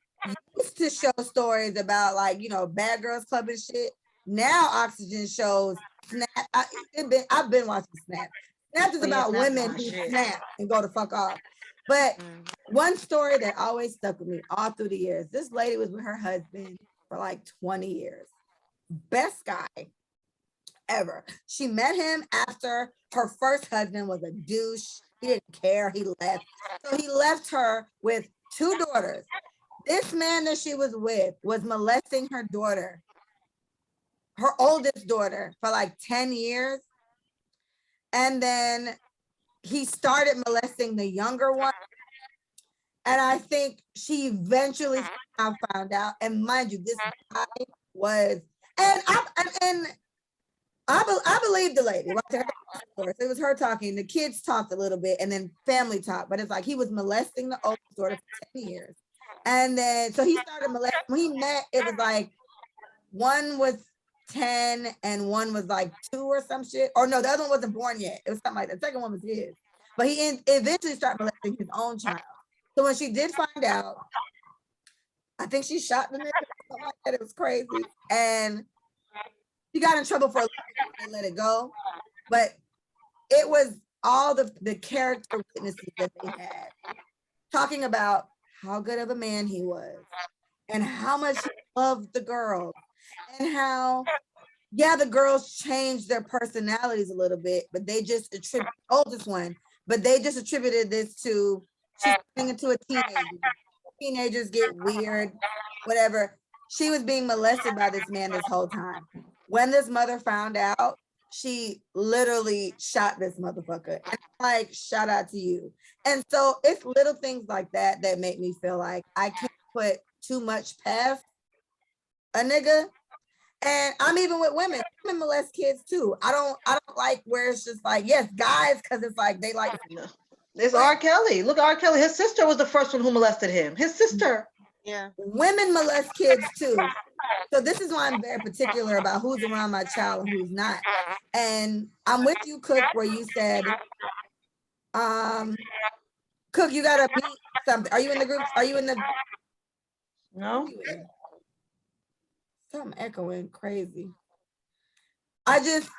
used to show stories about like, bad girls club and shit. Now Oxygen shows Snap. I've been watching Snap. Snap is about women who snap and go the fuck off. But one story that always stuck with me all through the years, this lady was with her husband for like 20 years. Best guy ever. She met him after her first husband was a douche. He didn't care. He left. So he left her with 2 daughters. This man that she was with was molesting her daughter, her oldest daughter, for like 10 years. And then he started molesting the younger one. And I think she eventually found out. And mind you, this guy was, and I believe the lady. It was her talking. The kids talked a little bit, and then family talk. But it's like he was molesting the oldest daughter for 10 years. And then, so he started molesting. When he met, it was like one was 10 and one was like 2 or some shit. Or no, the other one wasn't born yet. It was something like that. The second one was his. But he eventually started molesting his own child. So when she did find out, I think she shot the nigga or something like that. It was crazy. And she got in trouble for and let it go. But it was all the character witnesses that they had talking about how good of a man he was and how much he loved the girls and how, the girls changed their personalities a little bit, but they just attributed, oldest one, but they just attributed this to she's turning into a teenager. Teenagers get weird, whatever. She was being molested by this man this whole time. When this mother found out, she literally shot this motherfucker. And like, shout out to you. And so it's little things like that that make me feel like I can't put too much past a nigga. And I'm even with women. Women molest kids too. I don't like where it's just like, yes, guys, because it's like they like. It's R. Kelly. Look at R. Kelly. His sister was the first one who molested him. His sister. Yeah. Women molest kids too. So this is why I'm very particular about who's around my child and who's not. And I'm with you, Cook, where you said, Cook, you gotta beat something. Are you in the group? Are you in the? No. Something echoing crazy. I'm just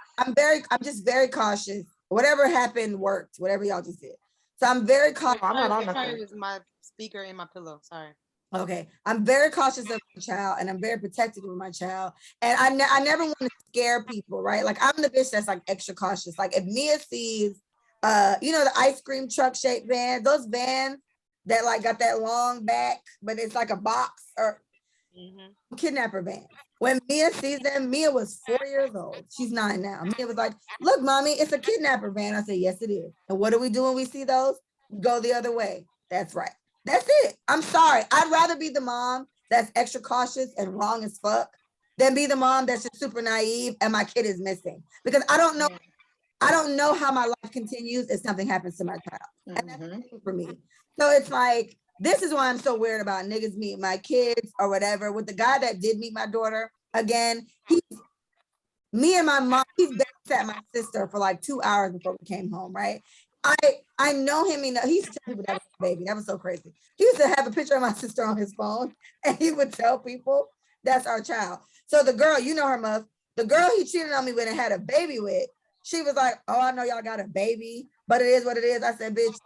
very cautious. Whatever happened worked. Whatever y'all just did. So I'm very cautious. I'm not on Sorry, nothing. it was my speaker and my pillow. Sorry. Okay, I'm very cautious of my child, and I'm very protective of my child, and I never want to scare people, right? Like I'm the bitch that's like extra cautious. Like if Mia sees, you know, the ice cream truck shaped van, those vans that like got that long back, but it's like a box or kidnapper van. When Mia sees them, Mia was 4 years old. She's 9 now. Mia was like, "Look, mommy, it's a kidnapper van." I said, "Yes, it is." And what do we do when we see those? Go the other way. That's right. That's it. I'm sorry. I'd rather be the mom that's extra cautious and wrong as fuck than be the mom that's just super naive and my kid is missing. Because I don't know how my life continues if something happens to my child. And that's the thing for me. So it's like, this is why I'm so weird about niggas meet my kids or whatever. With the guy that did meet my daughter, again, me and my mom, he's babysat my sister for like 2 hours before we came home, right? I know him. He used to tell people that was a baby. That was so crazy. He used to have a picture of my sister on his phone, and he would tell people that's our child. So the girl, you know her, Muff, the girl he cheated on me with and had a baby with, she was like, "Oh, I know y'all got a baby, but it is what it is." I said, "Bitch,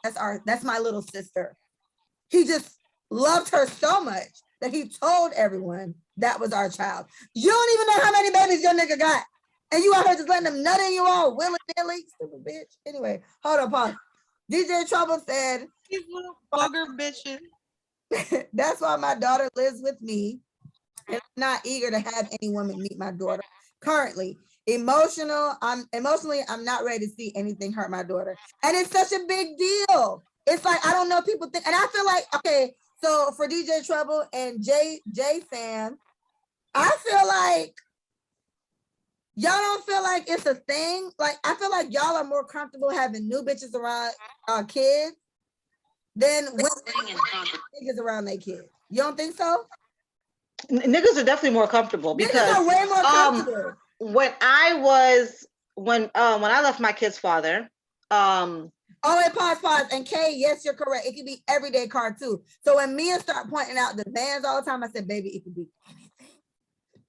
that's my little sister." He just loved her so much that he told everyone that was our child. You don't even know how many babies your nigga got. And you out here just letting them nut in you all willy-nilly, stupid bitch. Anyway, hold on, pause. DJ Trouble said, These little bugger bitches. "That's why my daughter lives with me. And I'm not eager to have any woman meet my daughter. Currently, I'm not ready to see anything hurt my daughter." And it's such a big deal. It's like, I don't know, people think, and I feel like, okay, so for DJ Trouble and J Sam, I feel like y'all don't feel like it's a thing. Like, I feel like y'all are more comfortable having new bitches around our kids than niggas around their kids. You don't think so? Niggas are definitely more comfortable Niggas because are way more comfortable. when I left my kid's father, Oh, wait, pause. And Kay, yes, you're correct. It could be everyday car too. So when Mia start pointing out the vans all the time, I said, "Baby, it could be anything."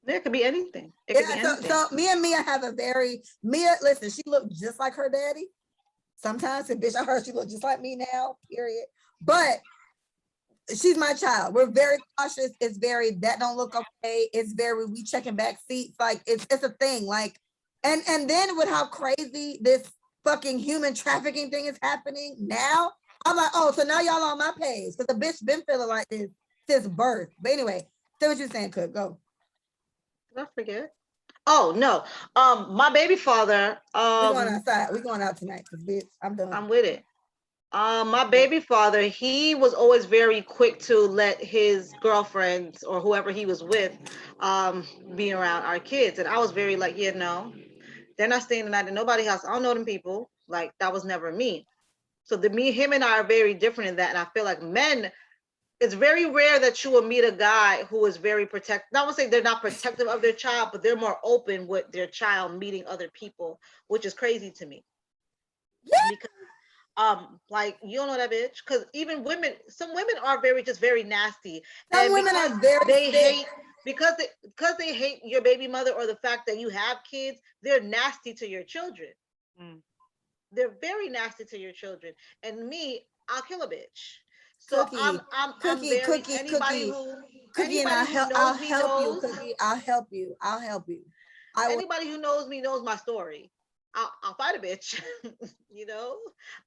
there could be anything. It could be anything. So me and Mia have listen, she looked just like her daddy. Sometimes, and bitch, I heard she looked just like me now, period. But she's my child. We're very cautious. It's very, that don't look okay. It's very, we checking back seats. Like it's a thing. Like, and then with how crazy this fucking human trafficking thing is happening now, I'm like, oh, so now y'all on my page. Because the bitch been feeling like this since birth. But anyway, say what you're saying, Cook. Go. Did I forget? Oh no. My baby father. We're going outside. We're going out tonight. Because bitch, I'm done. I'm with it. My baby father, he was always very quick to let his girlfriends or whoever he was with be around our kids. And I was very like, yeah, no, they're not staying the night in nobody's house. I don't know them people. Like, that was never me. So him and I are very different in that. And I feel like men, it's very rare that you will meet a guy who is very protective. Not to say they're not protective of their child, but they're more open with their child meeting other people, which is crazy to me. Yeah. Because like, you don't know that bitch, because even women, some women are very nasty. Some women are very hate because they hate your baby mother or the fact that you have kids. They're nasty to your children. They're very nasty to your children. And me, I'll kill a bitch. So Cookie, I'm Cookie, very, Cookie, anybody Cookie, and who knows I'll me help you, knows. Cookie. I'll help you. Anybody who knows me knows my story. I'll fight a bitch. You know,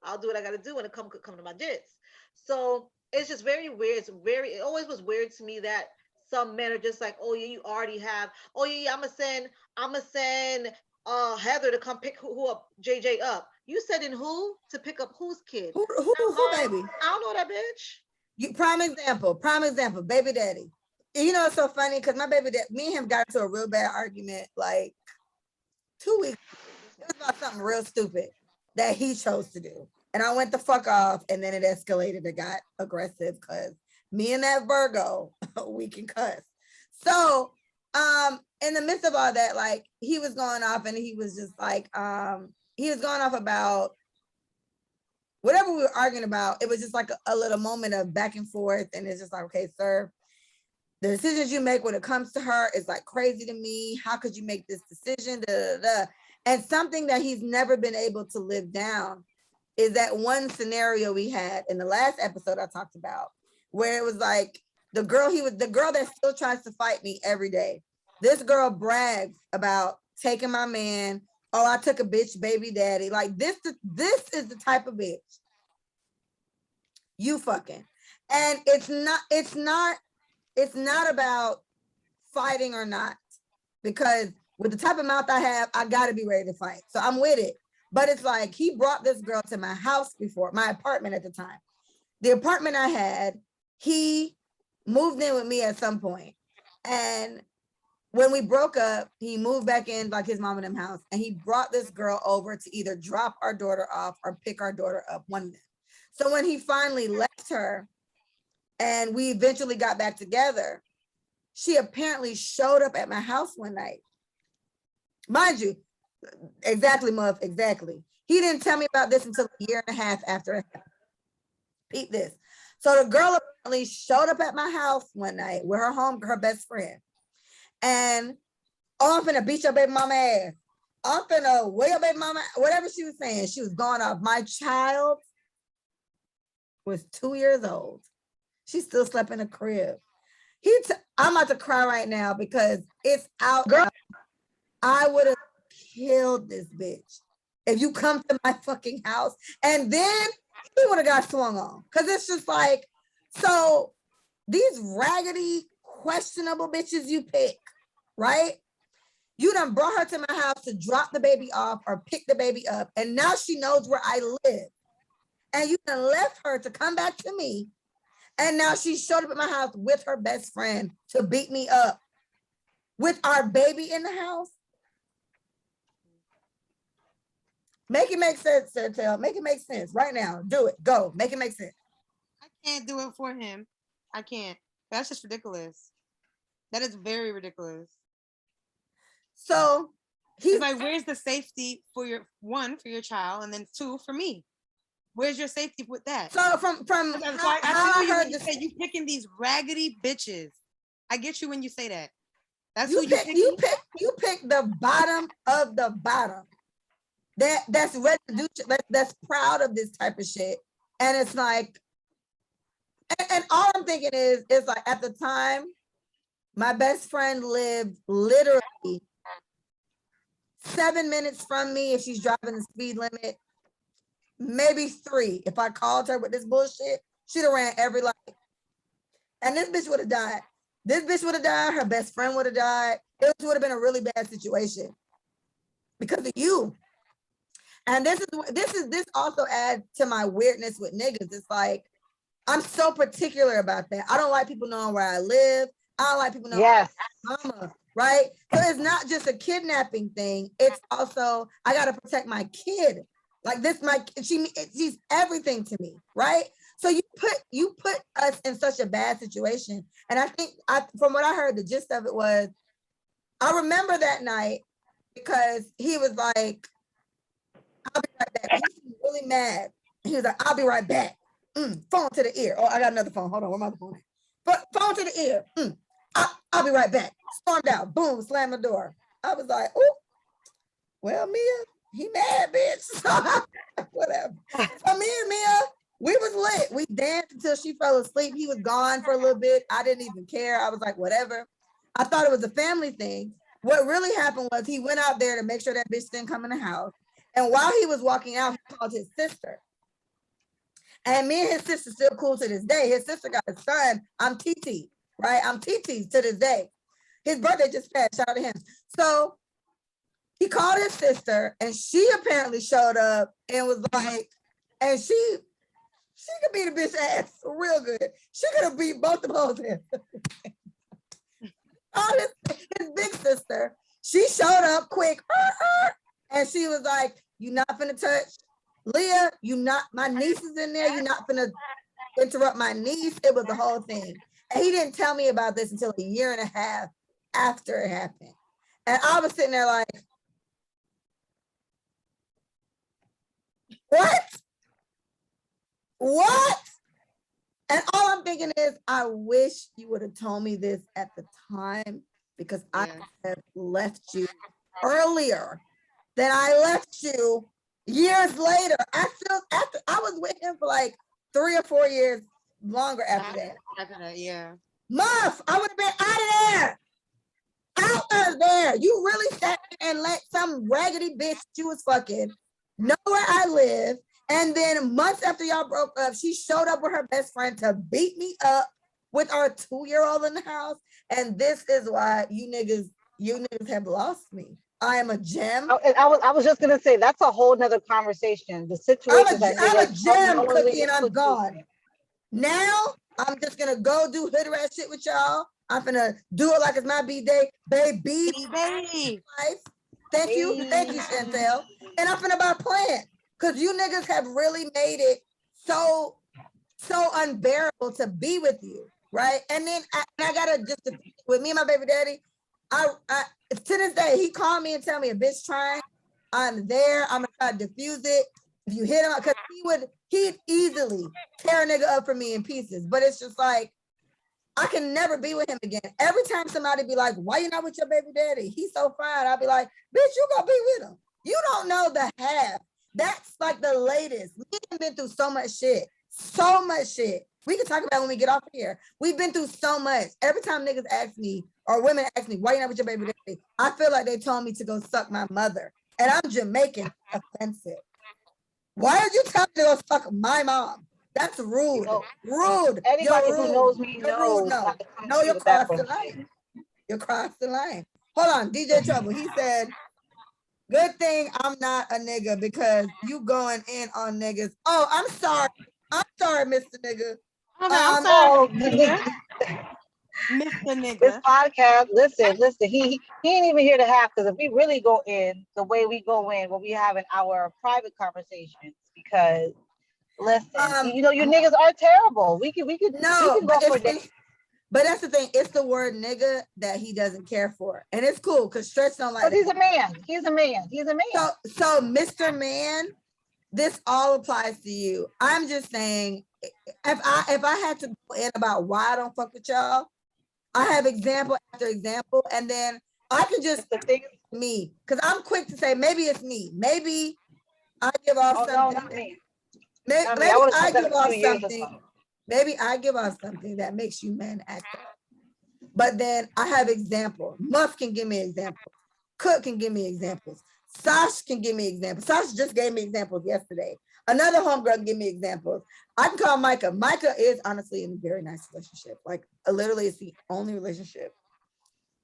I'll do what I got to do when it come to my jits. So it's just very weird. It always was weird to me that some men are just like, oh yeah, you already have. Oh yeah, I'm gonna send Heather to come pick who up, JJ up. You sending who to pick up whose kid? Who, baby? I don't know that bitch. You prime example, baby daddy. You know, it's so funny because my baby dad, me and him got into a real bad argument like 2 weeks. It was about something real stupid that he chose to do. And I went the fuck off, and then it escalated. It got aggressive because me and that Virgo, we can cuss. So in the midst of all that, like, he was going off, and he was just like, he was going off about whatever we were arguing about. It was just like a little moment of back and forth. And it's just like, okay, sir, the decisions you make when it comes to her is like crazy to me. How could you make this decision? Da, da, da. And something that he's never been able to live down is that one scenario we had in the last episode I talked about, where it was like, the girl that still tries to fight me every day. This girl brags about taking my man. Oh, I took a bitch baby daddy. Like this is the type of bitch you fucking. And it's not about fighting or not, because with the type of mouth I have, I gotta be ready to fight. So I'm with it. But it's like he brought this girl to my house before, my apartment at the time. The apartment I had, he moved in with me at some point. And when we broke up, he moved back in like his mom and them house, and he brought this girl over to either drop our daughter off or pick our daughter up, one of them. So when he finally left her and we eventually got back together, she apparently showed up at my house one night. Mind you, exactly, Muff, exactly. He didn't tell me about this until a year and a half after it happened. Peep this. So the girl apparently showed up at my house one night with her best friend. And oh, I'm finna beat your baby mama ass. I'm finna wear your baby mama, whatever she was saying. She was going off. My child was 2 years old. She still slept in a crib. I'm about to cry right now because it's out. Girl, I would have killed this bitch if you come to my fucking house. And then he would have got swung on. Because it's just like, so these raggedy, questionable bitches you pick, right? You done brought her to my house to drop the baby off or pick the baby up. And now she knows where I live. And you done left her to come back to me. And now she showed up at my house with her best friend to beat me up with our baby in the house. Make it make sense, Chantel. Make it make sense right now. Do it. Go. Make it make sense. I can't do it for him. I can't. That's just ridiculous. That is very ridiculous. So he's like, where's the safety for your child, and then 2 for me? Where's your safety with that? So from I heard you say you picking these raggedy bitches. I get you when you say that. That's who you pick. You pick the bottom of the bottom. That's ready to do, that's proud of this type of shit. And it's like, and all I'm thinking is like at the time, my best friend lived literally 7 minutes from me if she's driving the speed limit, maybe 3. If I called her with this bullshit, she'd have ran every light. And this bitch would have died. This bitch would have died. Her best friend would have died. It would have been a really bad situation because of you. And this also adds to my weirdness with niggas. It's like, I'm so particular about that. I don't like people knowing where I live. I don't like people knowing where my mama, right? So it's not just a kidnapping thing. It's also, I gotta protect my kid. Like this, she's everything to me, right? So you put us in such a bad situation. And I think from what I heard, the gist of it was, I remember that night because he was like, I'll be right back. He was really mad. He was like, I'll be right back. Phone to the ear. Oh, I got another phone. Hold on, where my other phone? Phone to the ear. I'll be right back. Stormed out. Boom, slammed the door. I was like, oh, well, Mia, he mad, bitch. Whatever. So me and Mia, we was lit. We danced until she fell asleep. He was gone for a little bit. I didn't even care. I was like, whatever. I thought it was a family thing. What really happened was he went out there to make sure that bitch didn't come in the house. And while he was walking out, he called his sister. And me and his sister still cool to this day. His sister got a son. I'm TT, right? I'm TT to this day. His birthday just passed. Shout out to him. So he called his sister, and she apparently showed up and was like, and she could beat a bitch ass real good. She could have beat both of those ass. His big sister, she showed up quick, and she was like, "You not finna touch Leah, my niece is in there. You're not gonna interrupt my niece." It was the whole thing. And he didn't tell me about this until a year and a half after it happened. And I was sitting there like, what? And all I'm thinking is, I wish you would have told me this at the time, because I have left you earlier than I left you years later. After I was with him for like 3 or 4 years longer after that. After that, yeah. Muff, I would have been out of there. Out of there. You really sat there and let some raggedy bitch you was fucking know where I live. And then months after y'all broke up, she showed up with her best friend to beat me up with our 2-year-old in the house. And this is why you niggas have lost me. I am a gem. I was just gonna say that's a whole nother conversation. The situation I'm a gem, Cookie, and I'm gone. Now I'm just gonna go do hood rat shit with y'all. I'm gonna do it like it's my B-day, baby. Life. Thank you, Chantel. And I'm gonna buy a plant because you niggas have really made it so unbearable to be with you, right? And then I gotta just with me and my baby daddy. I to this day he called me and tell me a bitch trying. I'm there. I'm gonna try to diffuse it. If you hit him, because he'd easily tear a nigga up for me in pieces. But it's just like I can never be with him again. Every time somebody be like, "Why you not with your baby daddy? He's so fine." I'll be like, "Bitch, you gonna be with him. You don't know the half." That's like the latest. We've been through so much shit. So much shit. We can talk about when we get off here. We've been through so much. Every time niggas ask me, or women ask me, "Why you not with your baby daddy?" I feel like they told me to go suck my mother. And I'm Jamaican. Offensive. Why are you telling me to go suck my mom? That's rude. Rude. Anybody who knows me knows. No, you're crossing the line. You're crossing the line. Hold on, DJ Trouble. He said, "Good thing I'm not a nigga because you going in on niggas." Oh, I'm sorry. I'm sorry, Mr. Nigga. I'm sorry, Mr. Nigga. This podcast, listen, he ain't even here to have, because if we really go in the way we go in when we having our private conversations, because listen, you niggas are terrible. We can go for that. But that's the thing. It's the word nigga that he doesn't care for. And it's cool because Stretch don't like it. But he's a man. He's a man. So Mr. Man, this all applies to you. I'm just saying, if I had to go in about why I don't fuck with y'all, I have example after example, and then I can just think me, because I'm quick to say maybe it's me. Maybe I give off something. No, not me. Maybe I give off something. Maybe I give off something that makes you men act up. But then I have examples. Muff can give me examples. Cook can give me examples. Sasha can give me examples. Sasha just gave me examples yesterday. Another homegirl can give me examples. I can call Micah. Micah is honestly in a very nice relationship. Like literally it's the only relationship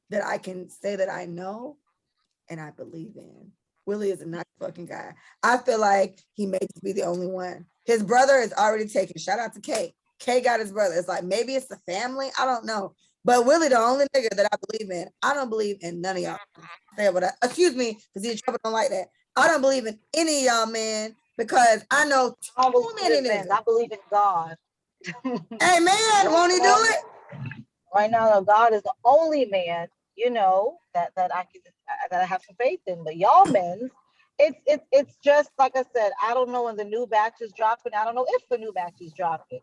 that I can say that I know and I believe in. Willie is a nice fucking guy. I feel like he may just be the only one. His brother is already taken. Shout out to Kay. Kay got his brother. It's like maybe it's the family. I don't know. But Willie, the only nigga that I believe in. I don't believe in none of y'all. Excuse me, because DJ Trouble don't like that. I don't believe in any of y'all, man, because I know too many niggas. I believe in God. Hey, man, won't he do it? Right now, God is the only man, that I have some faith in. But y'all men, it's just like I said. I don't know when the new batch is dropping. I don't know if the new batch is dropping.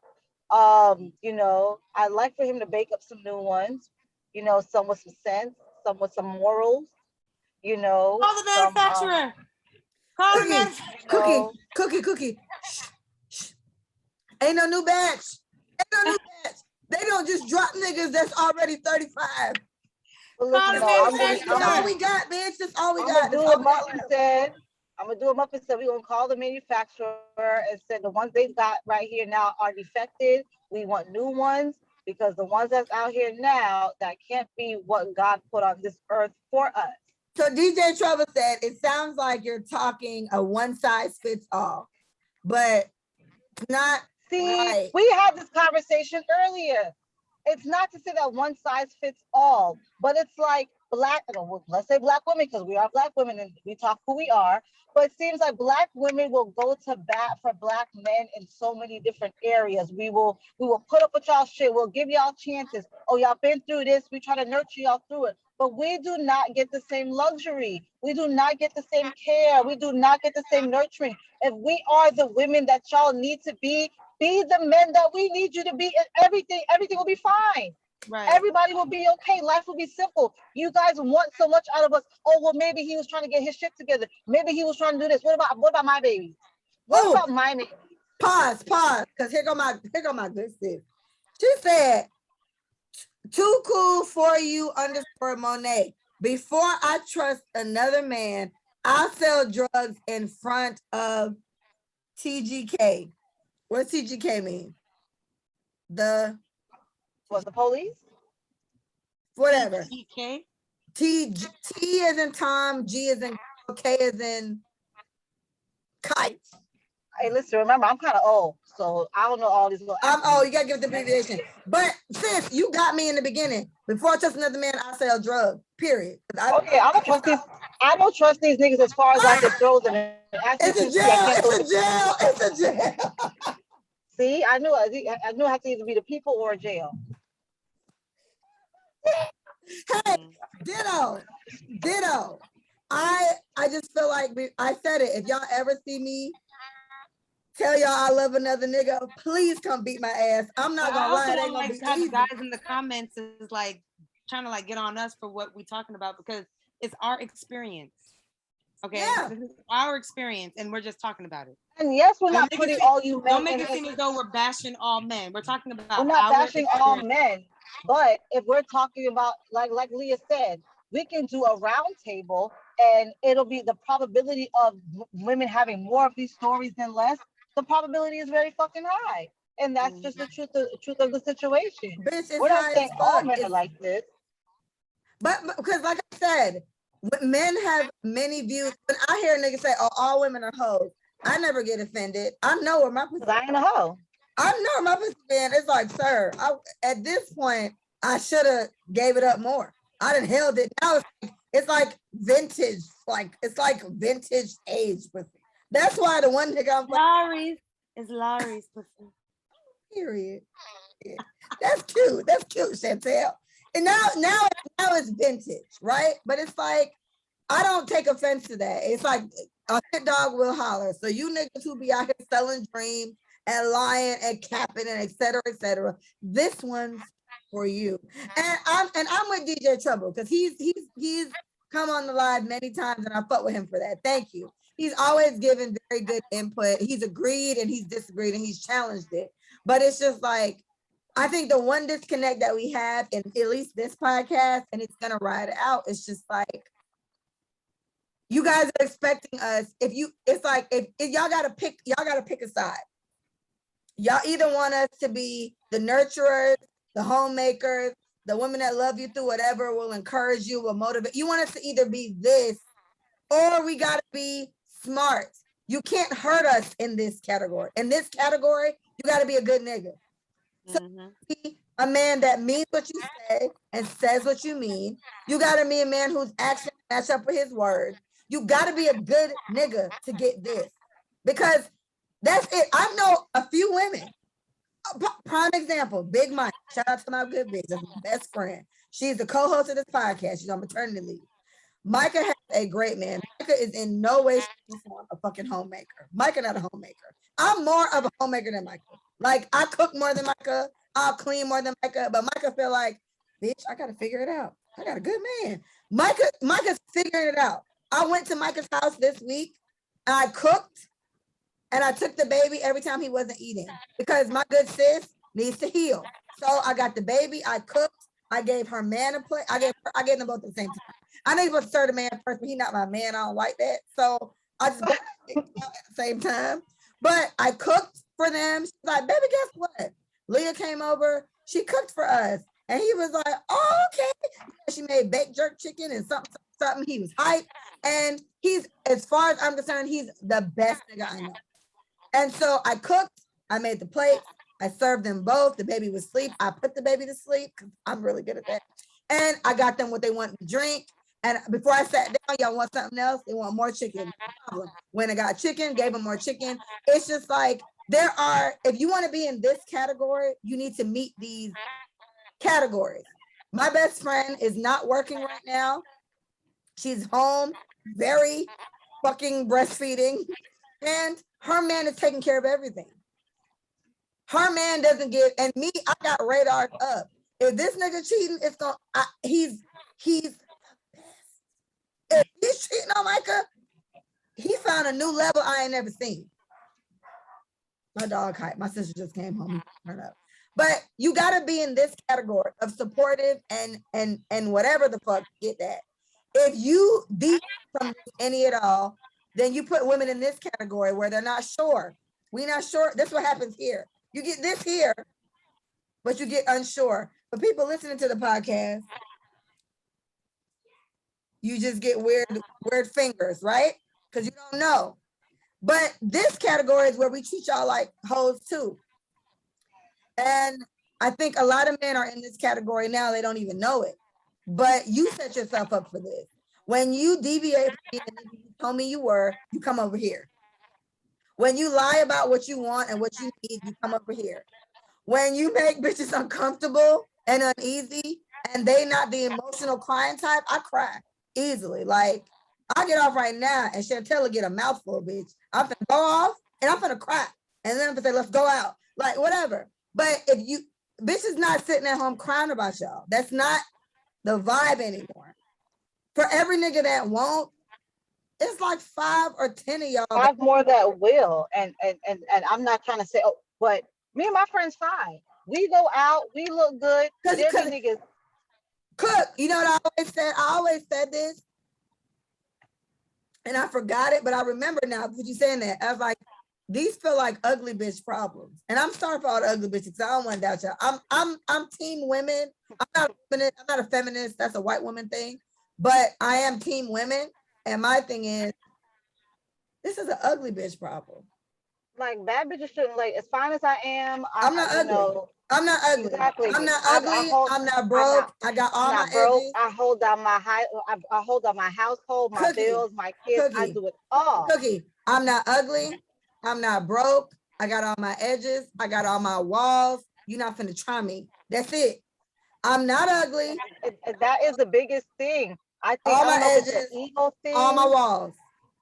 I'd like for him to bake up some new ones. Some with some sense, some with some morals. Call the manufacturer. Call the manufacturer. Cookie. Shh. Ain't no new batch. They don't just drop niggas that's already 35. Well, that's all we got, bitch. That's all we got. I'm gonna do what Muffin said. We're gonna call the manufacturer and said the ones they got right here now are defective. We want new ones, because the ones that's out here now, that can't be what God put on this earth for us. So DJ Trouble said, it sounds like you're talking a one size fits all, but not. See, right. We had this conversation earlier. It's not to say that one size fits all, but it's like let's say black women, because we are black women and we talk who we are, but it seems like black women will go to bat for black men in so many different areas. We will put up with y'all shit. We'll give y'all chances. Oh, y'all been through this. We try to nurture y'all through it. But we do not get the same luxury. We do not get the same care. We do not get the same nurturing. If we are the women that y'all need to be the men that we need you to be, and everything will be fine. Right. Everybody will be okay. Life will be simple. You guys want so much out of us. Oh, well, maybe he was trying to get his shit together. Maybe he was trying to do this. What about my baby? What about my baby? Pause, because here go my good sis. She said Too cool for you _Monet. Before I trust another man, I'll sell drugs in front of TGK. What does TGK mean? The Was the police? whatever. TGK? T is in Tom, G is in K is in kite. Hey, listen, remember, I'm kind of old, so I don't know all these little. Oh, you gotta give the abbreviation. But sis, you got me in the beginning. Before I trust another man, I sell drugs. Period. Okay, I don't trust these. I don't trust these niggas as far as I can throw them. It's a jail. It's a jail. It's a jail. See, I knew it had to either be the people or a jail. Hey, ditto. I just feel like I said it. If y'all ever see me tell y'all I love another nigga, please come beat my ass. I'm not gonna lie, it ain't gonna be how the easy. guys in the comments is like trying to like get on us for what we're talking about because it's our experience. Okay, Yeah. this is our experience, and we're just talking about it. And yes, we're Don't not make putting it all you men. Don't make it seem as though we're bashing all men. We're talking about. We're not our bashing all experience. men, but if we're talking about like Leah said, we can do a round table, and it'll be the probability of women having more of these stories than less. The probability is very fucking high, and that's just the truth of the situation. Bitch, it's We're not high saying as all fuck. men are like this. But because like I said, men have many views. When I hear niggas say, "Oh, all women are hoes," I never get offended. I know where my pussy. I ain't a hoe. I know where my pussy been. It's like, sir, at this point, I should have gave it up more. I done held it. Now it's like vintage. Like it's like vintage age pussy. That's why the one nigga I'm like, Laurie's is Laurie's pussy. period. Yeah. That's cute. That's cute, Chantel. And now it's vintage, right? But it's like I don't take offense to that. It's like a hit dog will holler. So you niggas who be out here selling dreams and lying and capping and et cetera, this one's for you. And I'm with DJ Trouble because he's come on the live many times and I fuck with him for that. Thank you. He's always given very good input. He's agreed and he's disagreed and he's challenged it. But it's just like I think the one disconnect that we have in at least this podcast, and it's gonna ride out, it's just like you guys are expecting us. It's like if y'all gotta pick a side. Y'all either want us to be the nurturers, the homemakers, the women that love you through whatever, will encourage you, will motivate. You want us to either be this, or we gotta be smart. You can't hurt us in this category. In this category, you gotta be a good nigga. So be a man that means what you say and says what you mean. You gotta be a man whose actions match up with his word. You gotta be a good nigga to get this. Because that's it. I know a few women. Prime example, Big Mike. Shout out to my good bitch. That's my best friend. She's the co-host of this podcast. She's on maternity leave. Micah has a great man. Micah is in no way, shape, or form a fucking homemaker. Micah not a homemaker. I'm more of a homemaker than Micah. Like I cook more than Micah. I'll clean more than Micah. But Micah feel like, bitch, I gotta figure it out. I got a good man. Micah's figuring it out. I went to Micah's house this week and I cooked and I took the baby every time he wasn't eating because my good sis needs to heal. So I got the baby, I cooked, I gave her man a plate. I gave them both at the same time. I know you're supposed to serve the man first, but he's not my man. I don't like that. So I just at the same time. But I cooked for them. She's like, baby, guess what? Leah came over. She cooked for us. And he was like, oh, okay. She made baked jerk chicken and something. He was hyped. And he's, as far as I'm concerned, he's the best nigga I know. And so I cooked. I made the plate. I served them both. The baby was asleep. I put the baby to sleep because I'm really good at that. And I got them what they want to drink. And before I sat down, y'all want something else? They want more chicken. No problem. When I got chicken, gave them more chicken. It's just like if you want to be in this category, you need to meet these categories. My best friend is not working right now. She's home, very fucking breastfeeding. And her man is taking care of everything. Her man doesn't give, and me, I got radared up. If this nigga cheating, it's gonna, he's the best. If he's cheating on Micah, he found a new level I ain't never seen. My dog hype. My sister just came home. Turn up. But you gotta be in this category of supportive and whatever the fuck, get that. If you deep from any at all, then you put women in this category where they're not sure. We not sure. That's what happens here. You get this here, but you get unsure. But people listening to the podcast, you just get weird fingers, right? Because you don't know. But this category is where we treat y'all like hoes too. And I think a lot of men are in this category now. They don't even know it. But you set yourself up for this. When you deviate from being the nigga you told me you were, you come over here. When you lie about what you want and what you need, you come over here. When you make bitches uncomfortable and uneasy and they not the emotional crying type, I cry easily. Like, I'll get off right now and Chantel will get a mouthful, bitch. I'm finna go off and I'm finna cry. And then I'm gonna say, let's go out. Like, whatever. But if you, bitches not sitting at home crying about y'all. That's not the vibe anymore. For every nigga that won't, it's like 5 or 10 of y'all. Five more that will. And I'm not trying to say, oh, but me and my friends fine. We go out, we look good. There be niggas. Cook, you know what I always said? I always said this. And I forgot it, but I remember now because you saying that. I was like, these feel like ugly bitch problems. And I'm sorry for all the ugly bitches because I don't want to doubt y'all. I'm team women. I'm not a feminist. That's a white woman thing. But I am team women. And my thing is, this is an ugly bitch problem. Like, bad bitches shouldn't, like, as fine as I am, I'm not ugly. Know, I'm not ugly. Exactly. I'm not ugly. I'm not broke. I got all my edges. I hold down my I hold down my household, my bills, my kids. I do it all. Cookie. I'm not ugly. I'm not broke. I got all my edges. I got all my walls. You're not finna try me. That's it. I'm not ugly. That is the biggest thing. I think all my edges, it's an ego thing. All my walls.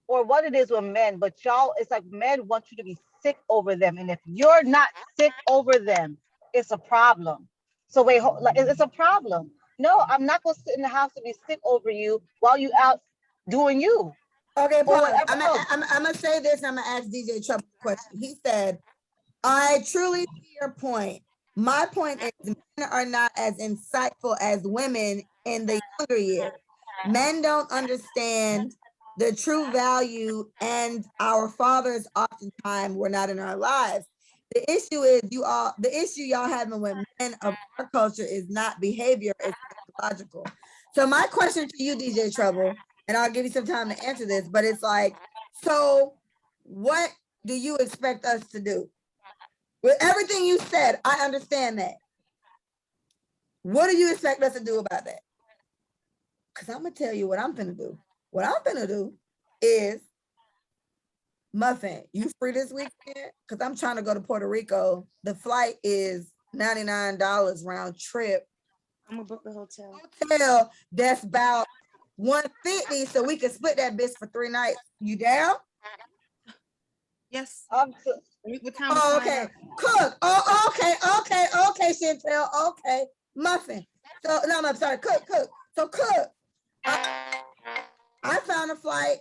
Or what it is with men, but y'all, it's like men want you to be sick over them. And if you're not sick over them, it's a problem. So wait, like, it's a problem. No, I'm not gonna sit in the house and be sick over you while you out doing you. Okay, pause. I'm gonna say this. I'm gonna ask DJ Trouble a question. He said, I truly see your point. My point is men are not as insightful as women in the younger years. Men don't understand the true value, and our fathers oftentimes were not in our lives. The issue is the issue y'all having with men of our culture is not behavior, it's psychological. So my question to you, DJ Trouble, and I'll give you some time to answer this, but it's like, so what do you expect us to do? With everything you said, I understand that. What do you expect us to do about that? Because I'm gonna tell you what I'm gonna do. What I'm gonna do is, Muffin, you free this weekend? Because I'm trying to go to Puerto Rico. The flight is $99 round trip. I'm gonna book the hotel. Hotel that's about $150, so we can split that bitch for 3 nights. You down? Yes. What time? Oh, okay. Cook. Oh, okay, Chantel. Okay, Muffin. So no, I'm sorry. Cook. So cook. I found a flight.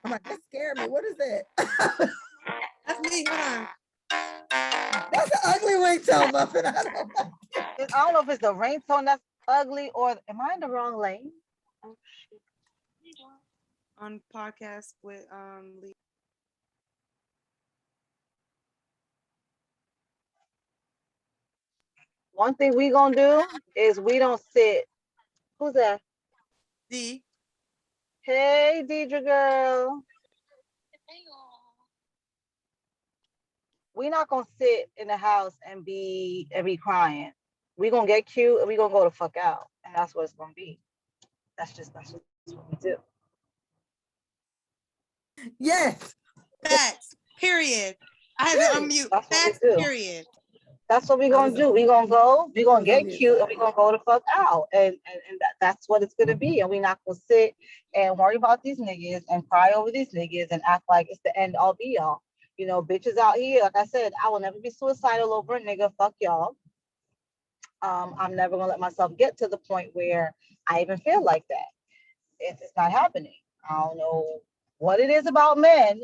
I'm like, that scared me. What is that? That's me. Hold on. That's an ugly ringtone, Muffin. I don't know if it's the ringtone that's ugly or am I in the wrong lane? Oh shit. On podcast with Lyin. One thing we gonna do is we don't sit. Who's that? D. Hey, Deidre girl. We're not gonna sit in the house and be crying. We're gonna get cute and we're gonna go the fuck out. And that's what it's gonna be. That's just what we do. Yes. Facts. Period. I had to unmute. Facts. Period. That's what we're gonna do. We're gonna go, we're gonna get cute, and we're gonna go the fuck out. And that's what it's gonna be. And we're not gonna sit and worry about these niggas and cry over these niggas and act like it's the end all be all. You know, bitches out here, like I said, I will never be suicidal over a nigga. Fuck y'all. I'm never gonna let myself get to the point where I even feel like that. It's not happening. I don't know what it is about men,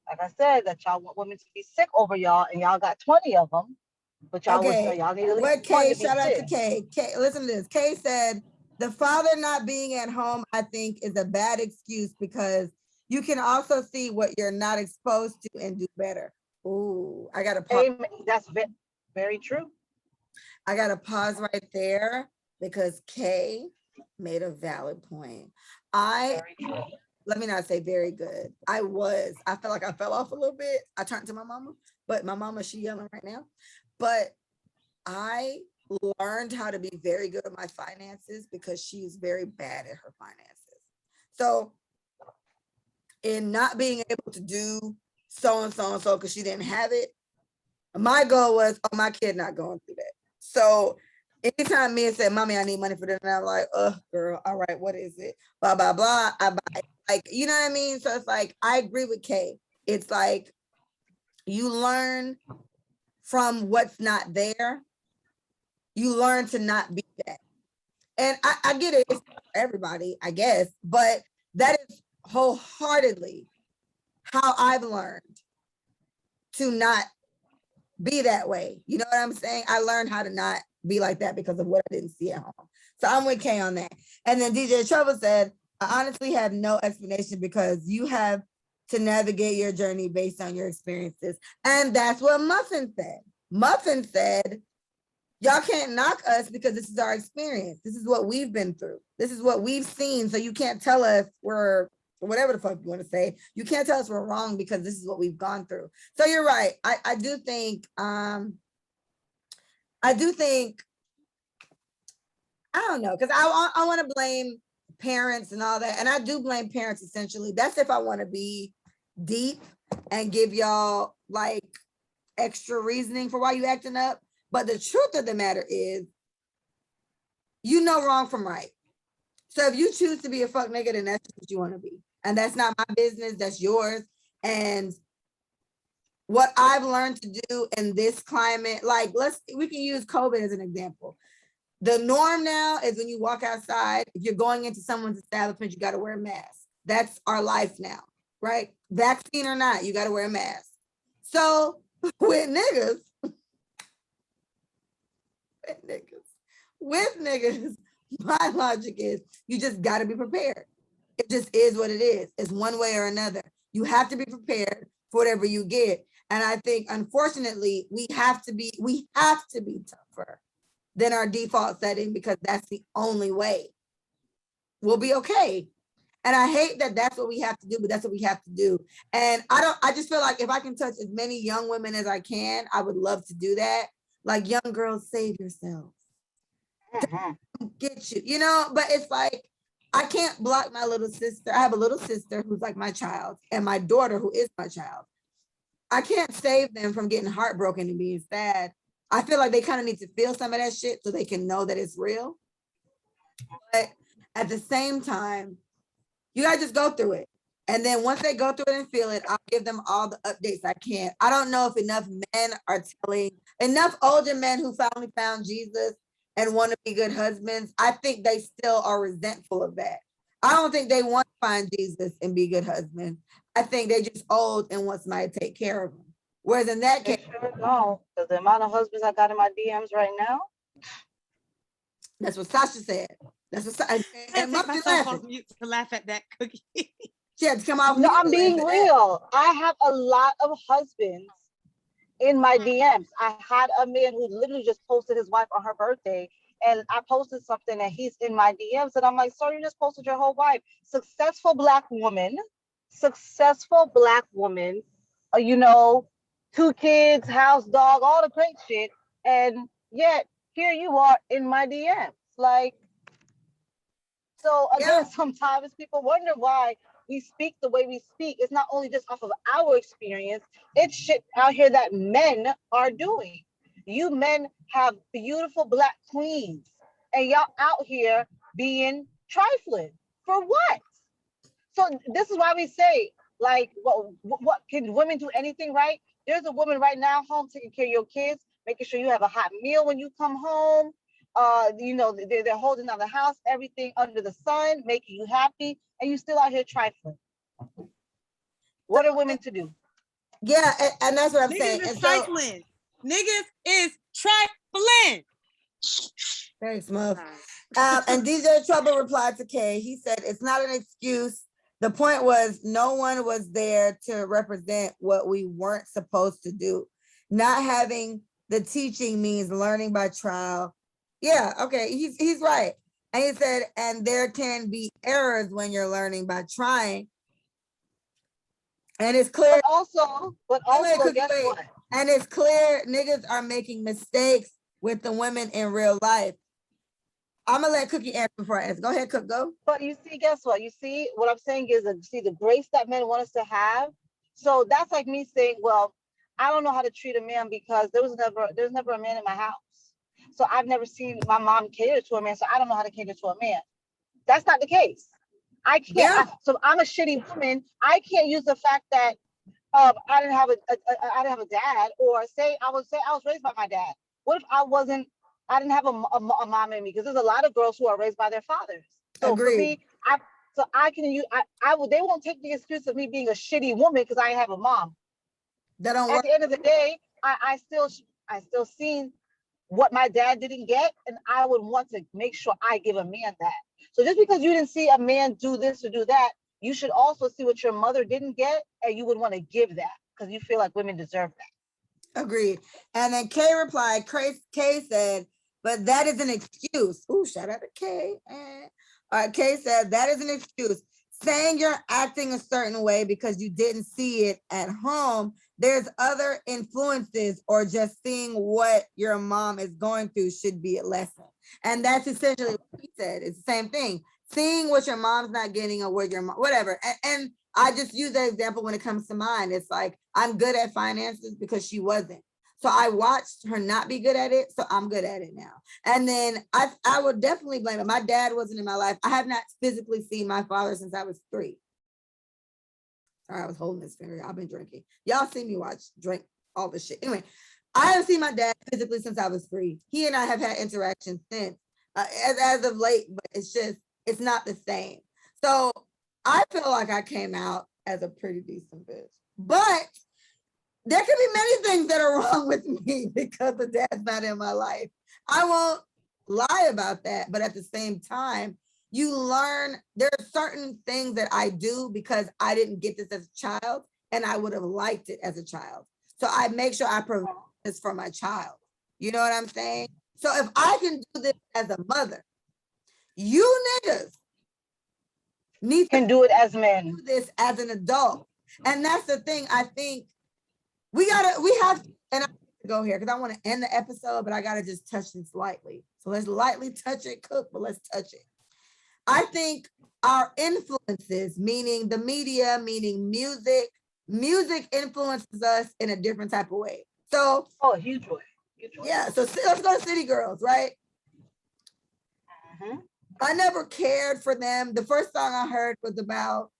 Like I said, that y'all want women to be sick over y'all, and y'all got 20 of them, but y'all Okay. y'all need at least What one Kay, to be shout out to sick. Kay. Kay, listen to this. Kay said, the father not being at home, I think, is a bad excuse because you can also see what you're not exposed to and do better. Ooh, I got to pause. Amen. That's very true. I got to pause right there because Kay made a valid point. Very true. Let me not say very good. I felt like I fell off a little bit. I turned to my mama, but my mama, she yelling right now. But I learned how to be very good at my finances because she's very bad at her finances. So in not being able to do so and so and so because she didn't have it, my goal was, oh, my kid not going through that. So anytime Mia said, Mommy, I need money for this, and I'm like, oh, girl, all right, what is it? Blah, blah, blah. I buy it. Like, you know what I mean? So it's like, I agree with Kay. It's like you learn from what's not there. You learn to not be that. And I get it, it's not for everybody, I guess, but that is wholeheartedly how I've learned to not be that way. You know what I'm saying? I learned how to not be like that because of what I didn't see at home. So I'm with Kay on that. And then DJ Trevor said, I honestly have no explanation because you have to navigate your journey based on your experiences. And that's what Muffin said. Muffin said, y'all can't knock us because this is our experience. This is what we've been through. This is what we've seen. So you can't tell us we're whatever the fuck you want to say. You can't tell us we're wrong because this is what we've gone through. So you're right. I do think I don't know, because I want to blame parents and all that. And I do blame parents essentially. That's if I want to be deep and give y'all like extra reasoning for why you acting up. But the truth of the matter is, you know wrong from right. So if you choose to be a fuck nigga, then that's what you want to be. And that's not my business, that's yours. And what I've learned to do in this climate, like we can use COVID as an example. The norm now is when you walk outside, if you're going into someone's establishment, you got to wear a mask. That's our life now, right? Vaccine or not, you got to wear a mask. So with niggas, my logic is you just got to be prepared. It just is what it is. It's one way or another. You have to be prepared for whatever you get. And I think, unfortunately, we have to be tougher than our default setting because that's the only way we'll be okay. And I hate that that's what we have to do, but that's what we have to do. And I just feel like if I can touch as many young women as I can, I would love to do that. Like, young girls, save yourselves. Get you, but it's like, I can't block my little sister. I have a little sister who's like my child and my daughter who is my child. I can't save them from getting heartbroken and being sad. I feel like they kind of need to feel some of that shit so they can know that it's real. But at the same time, you gotta just go through it. And then once they go through it and feel it, I'll give them all the updates I can. I don't know if enough men are enough older men who finally found Jesus and want to be good husbands. I think they still are resentful of that. I don't think they want to find Jesus and be good husbands. I think they're just old and want somebody to take care of them. Whereas in that case, no, because the amount of husbands I got in my DMs right now. That's what Sasha said. That's what and Muffin laughing. To laugh at that cookie. She had to come off. No, I'm being real. I have a lot of husbands in my DMs. I had a man who literally just posted his wife on her birthday, and I posted something and he's in my DMs, and I'm like, "Sorry, you just posted your whole wife." Successful black woman, 2 kids, house, dog, all the great shit, and yet here you are in my DMs. Like, so again, sometimes people wonder why we speak the way we speak. It's not only just off of our experience, it's shit out here that men are doing. You men have beautiful black queens, and y'all out here being trifling. For what? So this is why we say, like, what can women do anything right? There's a woman right now home taking care of your kids, making sure you have a hot meal when you come home. They're holding down the house, everything under the sun, making you happy, and you still out here trifling. What are women to do? Yeah, and that's what I'm saying. Niggas is And so, trifling. Niggas is trifling. thanks, Muff. And DJ Trouble replied to Kay. He said, it's not an excuse. The point was no one was there to represent what we weren't supposed to do. Not having the teaching means learning by trial. Yeah, okay, he's right. And he said, and there can be errors when you're learning by trying. And it's clear. But also, guess what? And it's clear niggas are making mistakes with the women in real life. I'm gonna let Cookie answer before I answer. Go ahead, Cook, go. But you see, guess what? You see, what I'm saying is that, see, the grace that men want us to have. So that's like me saying, well, I don't know how to treat a man because there's never a man in my house. So I've never seen my mom cater to a man, so I don't know how to cater to a man. That's not the case. I can't. Yeah. So I'm a shitty woman. I can't use the fact that I didn't have I didn't have a dad, or say I was raised by my dad. What if I didn't have a mom in me? Because there's a lot of girls who are raised by their fathers. So Agreed. for me, they won't take the excuse of me being a shitty woman because I have a mom. That don't At work. the end of the day, I still seen what my dad didn't get, and I would want to make sure I give a man that. So just because you didn't see a man do this or do that, you should also see what your mother didn't get, and you would want to give that because you feel like women deserve that. Agreed. And then Kay replied, Kay said, but that is an excuse. Ooh, shout out to Kay. All right, Kay said, that is an excuse. Saying you're acting a certain way because you didn't see it at home, there's other influences, or just seeing what your mom is going through should be a lesson. And that's essentially what he said. It's the same thing. Seeing what your mom's not getting, or what your mom, whatever. And I just use that example when it comes to mine. It's like, I'm good at finances because she wasn't. So I watched her not be good at it, so I'm good at it now. And then I would definitely blame it. My dad wasn't in my life. I have not physically seen my father since I was 3. Sorry, I was holding this finger. I've been drinking. Y'all see me drink all this shit. Anyway, I haven't seen my dad physically since I was 3. He and I have had interactions since, as of late, but it's not the same. So I feel like I came out as a pretty decent bitch. But there could be many things that are wrong with me because the dad's not in my life. I won't lie about that, but at the same time, you learn there are certain things that I do because I didn't get this as a child, and I would have liked it as a child. So I make sure I provide this for my child. You know what I'm saying? So if I can do this as a mother, you niggas can do it as men. Do this as an adult. And that's the thing. I think we have, and I go here because I want to end the episode, but I gotta just touch this lightly. So let's lightly touch it, Cook, but let's touch it. I think our influences, meaning the media, meaning music influences us in a different type of way. So huge way. Yeah, so let's go to City Girls, right? I never cared for them. The first song I heard was about,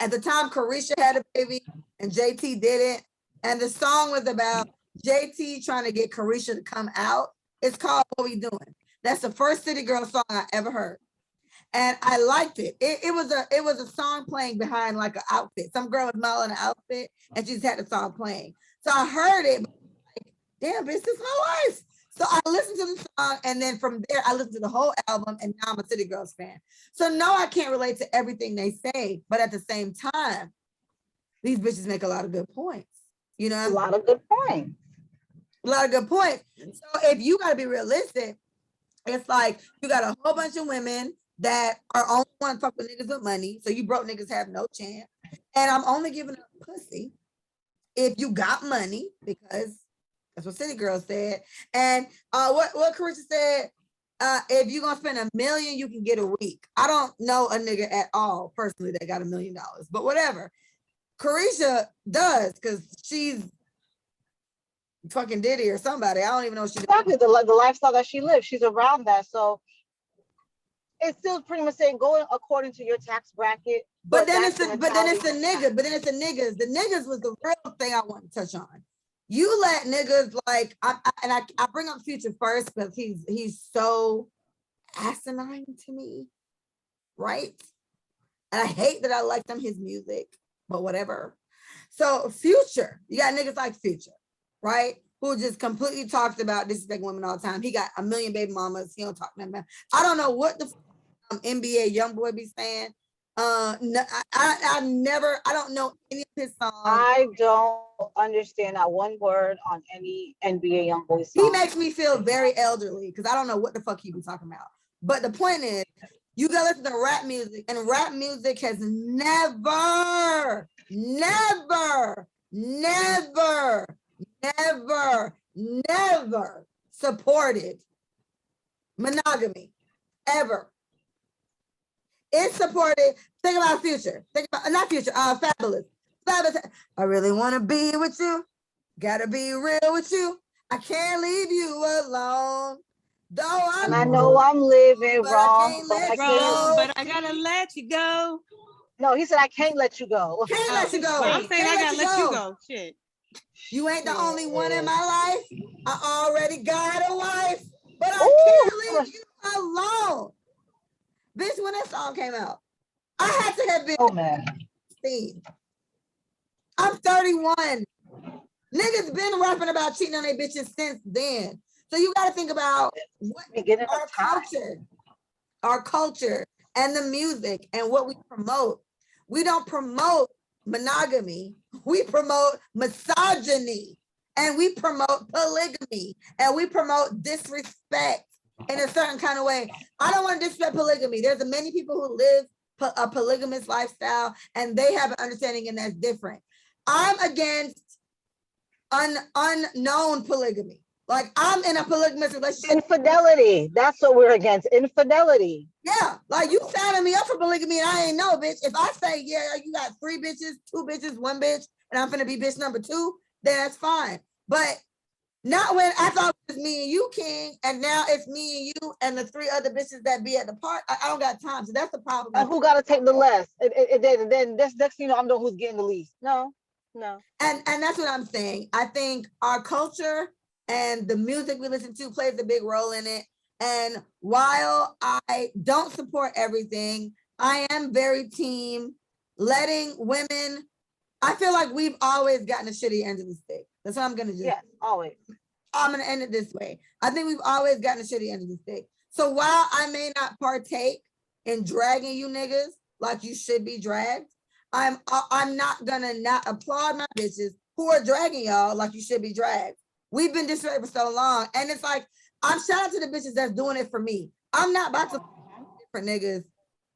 at the time, Carisha had a baby and JT didn't. And the song was about JT trying to get Carisha to come out. It's called What We Doing. That's the first City Girl song I ever heard. And I liked it. It was a song playing behind like an outfit. Some girl was modeling an outfit and she just had the song playing. So I heard it, but like, damn, bitch, this is my life. So I listened to the song, and then from there, I listened to the whole album, and now I'm a City Girls fan. So no, I can't relate to everything they say, but at the same time, these bitches make a lot of good points. You know, a lot of good points. A lot of good points. So if you got to be realistic, it's like you got a whole bunch of women that are only want to fuck with niggas with money. So you broke niggas have no chance. And I'm only giving up pussy if you got money, because that's what City Girl said. And what Carisha said, if you're gonna spend $1 million, you can get a week. I don't know a nigga at all personally that got $1 million, but whatever. Carisha does, because she's fucking Diddy or somebody. I don't even know if she's exactly the lifestyle that she lives. She's around that, so it's still pretty much saying going according to your tax bracket. But then it's a nigga. But then it's the niggas. The niggas was the real thing I want to touch on. You let niggas like I bring up Future first because he's so asinine to me, right? And I hate that I like his music, but whatever. So Future, you got niggas like Future, right? Who just completely talks about disrespecting women all the time. He got a million baby mamas. He don't talk nothing about. I don't know what the NBA young boy be saying. No, I don't know any of his songs. I don't understand not one word on any NBA YoungBoy song. He makes me feel very elderly because I don't know what the fuck he be talking about. But the point is, you gotta listen to rap music, and rap music has never supported monogamy ever. It supported, think about Future, think about, not Future, Fabulous. I really want to be with you, gotta be real with you, I can't leave you alone. Though and I know I'm living wrong, but I can't. But I gotta let you go. No, he said I can't let you go. Can't let you go. I'm saying I gotta let you go. Shit. You ain't the only one in my life. I already got a wife, but I can't leave you alone. Bitch, when that song came out, I had to have been 16. I'm 31. Niggas been rapping about cheating on their bitches since then. So you got to think about what our culture and the music and what we promote. We don't promote monogamy. We promote misogyny, and we promote polygamy, and we promote disrespect in a certain kind of way. I don't want to disrespect polygamy. There's many people who live a polygamous lifestyle, and they have an understanding, and that's different. I'm against unknown polygamy. Like, I'm in a polygamous relationship. Infidelity. That's what we're against. Infidelity. Yeah, like you signing me up for polygamy and I ain't know, bitch. If I say, yeah, you got 3 bitches, 2 bitches, 1 bitch, and I'm finna be bitch number 2, then that's fine. But not when I thought it was me and you, King, and now it's me and you and the 3 other bitches that be at the park. I don't got time. So that's the problem. And who got to take the less? And then this next thing you know, I'm the one who's getting the least. No. And that's what I'm saying. I think our culture and the music we listen to plays a big role in it. And while I don't support everything, I am very team letting women. I feel like we've always gotten a shitty end of the stick. That's what I'm gonna do. Yes, always. I'm gonna end it this way. I think we've always gotten a shitty end of the stick. So while I may not partake in dragging you niggas like you should be dragged, I'm not gonna not applaud my bitches who are dragging y'all like you should be dragged. We've been disrespected for so long, and it's like, I'm shout out to the bitches that's doing it for me. I'm not about to for niggas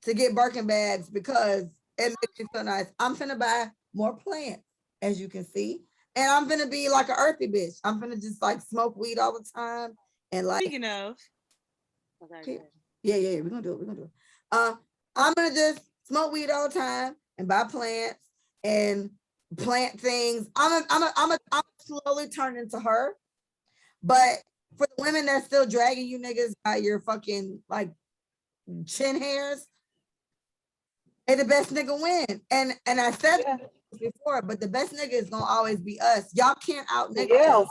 to get Birkin bags because it makes me feel nice. I'm finna buy more plants, as you can see, and I'm finna be like an earthy bitch. I'm finna just like smoke weed all the time and like. Speaking of, yeah, we're gonna do it. I'm gonna just smoke weed all the time and buy plants and plant things. I'm slowly turn into her, but for the women that's still dragging you niggas by your fucking like chin hairs, and the best nigga win. And I said before, but the best nigga is gonna always be us. Y'all can't out nigga us.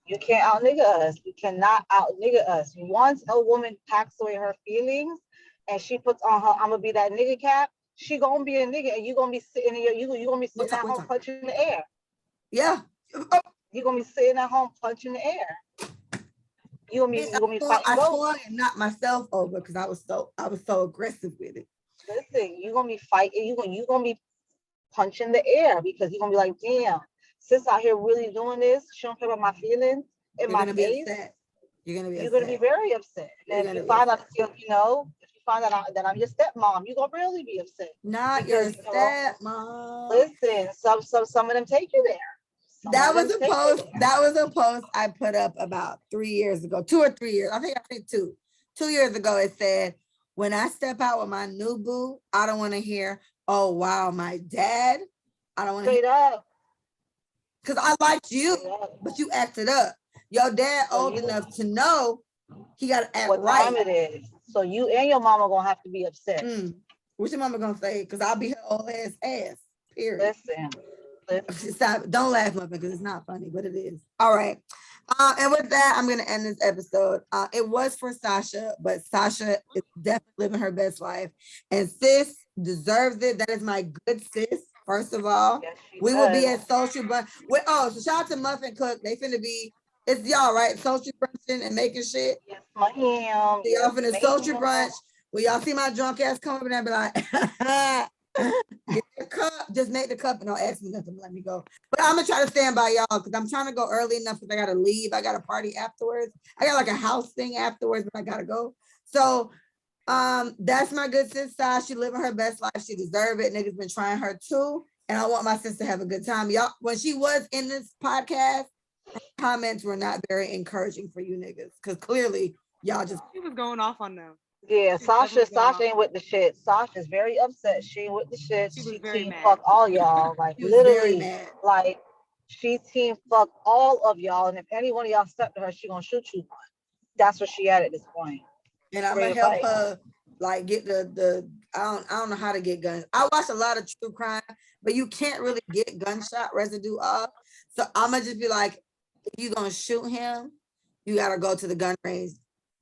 You can't out nigga us. You cannot out nigga us. Once a woman packs away her feelings and she puts on her "I'm gonna be that nigga" cap, she gonna be a nigga, and you gonna be sitting here. You gonna be sitting at home punching the air. Yeah. You're gonna be sitting at home punching the air. You're gonna be fighting. I swung and knocked myself over because I was so aggressive with it. Listen, you're gonna be fighting. You're gonna be punching the air because you're gonna be like, damn, sis out here really doing this. She don't care about my feelings in my face. You're gonna be very upset. And if you find out, that I'm your stepmom, you're gonna really be upset. Not your stepmom. Listen, some of them take you there. That was a post I put up about 3 years ago, 2 or 3 years. I think 2 years ago. It said, when I step out with my new boo, I don't want to hear, oh wow, my dad. I don't want to straight up. Because I liked you, but you acted up. Your dad old enough to know he got to act what right. Time it is. So you and your mama gonna have to be upset. What's your mama gonna say? Because I'll be her old ass. Period. Listen. Stop. Don't laugh, Muffin, because it's not funny, but it is. All right. And with that, I'm gonna end this episode. It was for Sasha, but Sasha is definitely living her best life, and sis deserves it. That is my good sis. First of all, Yes, she we will be does. at social brunch. So shout out to Muffin Cook. They finna be. It's y'all right? Social brunching and making shit. Yes, ma'am. Y'all Yes, finna social ma'am. brunch. Will y'all see my drunk ass come up and I be like, get the cup, just make the cup and don't ask me nothing, let me go. But I'm gonna try to stand by y'all because I'm trying to go early enough because I gotta leave. I got a party afterwards. I got like a house thing afterwards, but I gotta go. So that's my good sis Sasha. She living her best life. She deserve it. Niggas been trying her too. And I want my sister to have a good time. Y'all, when she was in this podcast, her comments were not very encouraging for you niggas. Cause clearly y'all just She was going off on them. Yeah, She was definitely going Sasha off. ain't with the shit. Sasha's very upset. She ain't with the shit. She was She very team mad. fuck all y'all. Like she was very literally, mad. like she team fuck all of y'all. And if any one of y'all step to her, she gonna shoot you. That's where she at this point. And I'm Ready gonna to help fight. her like get the I don't know how to get guns. I watch a lot of true crime, but you can't really get gunshot residue off. So I'm gonna just be like, if you gonna shoot him, you gotta go to the gun range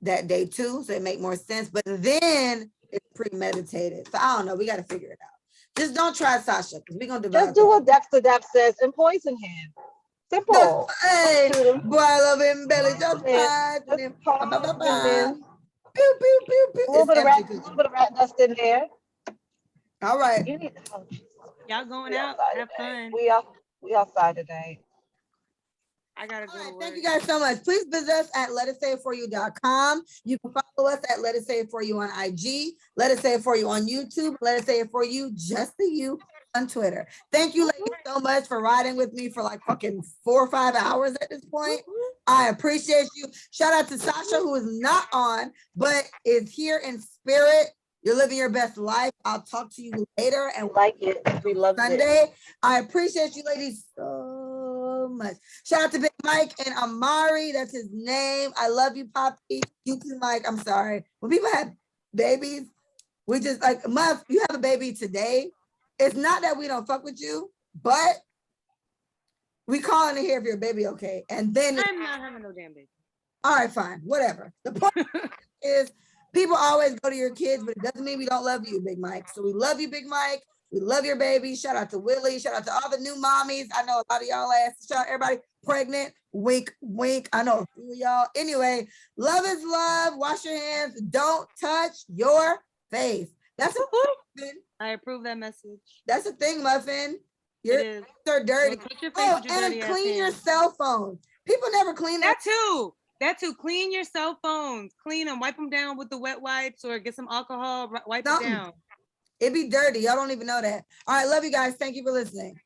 that day too, so it make more sense. But then it's premeditated. So I don't know. We gotta figure it out. Just don't try Sasha because we're gonna Just develop. do what Dexter Dap says and poison him. Simple. Hey, Shoot him. boy, I love him belly. Just And poison just him. Ba, ba, ba, poison ba. him. Pew, pew, pew, pew. A It's empty. little bit of rat dust in there. All right. You need. Oh, Jesus. Y'all going We out? outside Have today. fun. We outside today. I gotta All go to right, work. thank you guys so much. Please visit us at letitsaitforyou.com. You can follow us at Let It Say It For You on IG, Let It Say It For You on YouTube, Let It Say It For You, just the you on Twitter. Thank you ladies so much for riding with me for like fucking 4 or 5 hours at this point. I appreciate you. Shout out to Sasha, who is not on, but is here in spirit. You're living your best life. I'll talk to you later and Like it. We love it. Sunday. I appreciate you ladies so much. Shout out to Big Mike and Amari. That's his name. I love you, Poppy. You too, Mike. I'm sorry. When people have babies, we just like, Muff, you have a baby today. It's not that we don't fuck with you, but we calling to hear if your baby okay. And then I'm not having no damn baby. all right, fine, whatever. The point is people always go to your kids, but it doesn't mean we don't love you, Big Mike. So we love you, Big Mike. We love your baby. Shout out to Willie. Shout out to all the new mommies. I know a lot of y'all ass. Shout out everybody pregnant. Wink, wink. I know a few of y'all. Anyway, love is love. Wash your hands. Don't touch your face. That's a thing. I approve that message. That's a thing, Muffin. It Your is. are dirty. Don't touch your face Oh, with your and dirty ass clean your hands. cell phone. People never clean their That too. That too. Clean your cell phones. Clean them. Wipe them down with the wet wipes or get some alcohol. Wipe it Something. down. It be dirty. Y'all don't even know that. All right, love you guys. Thank you for listening.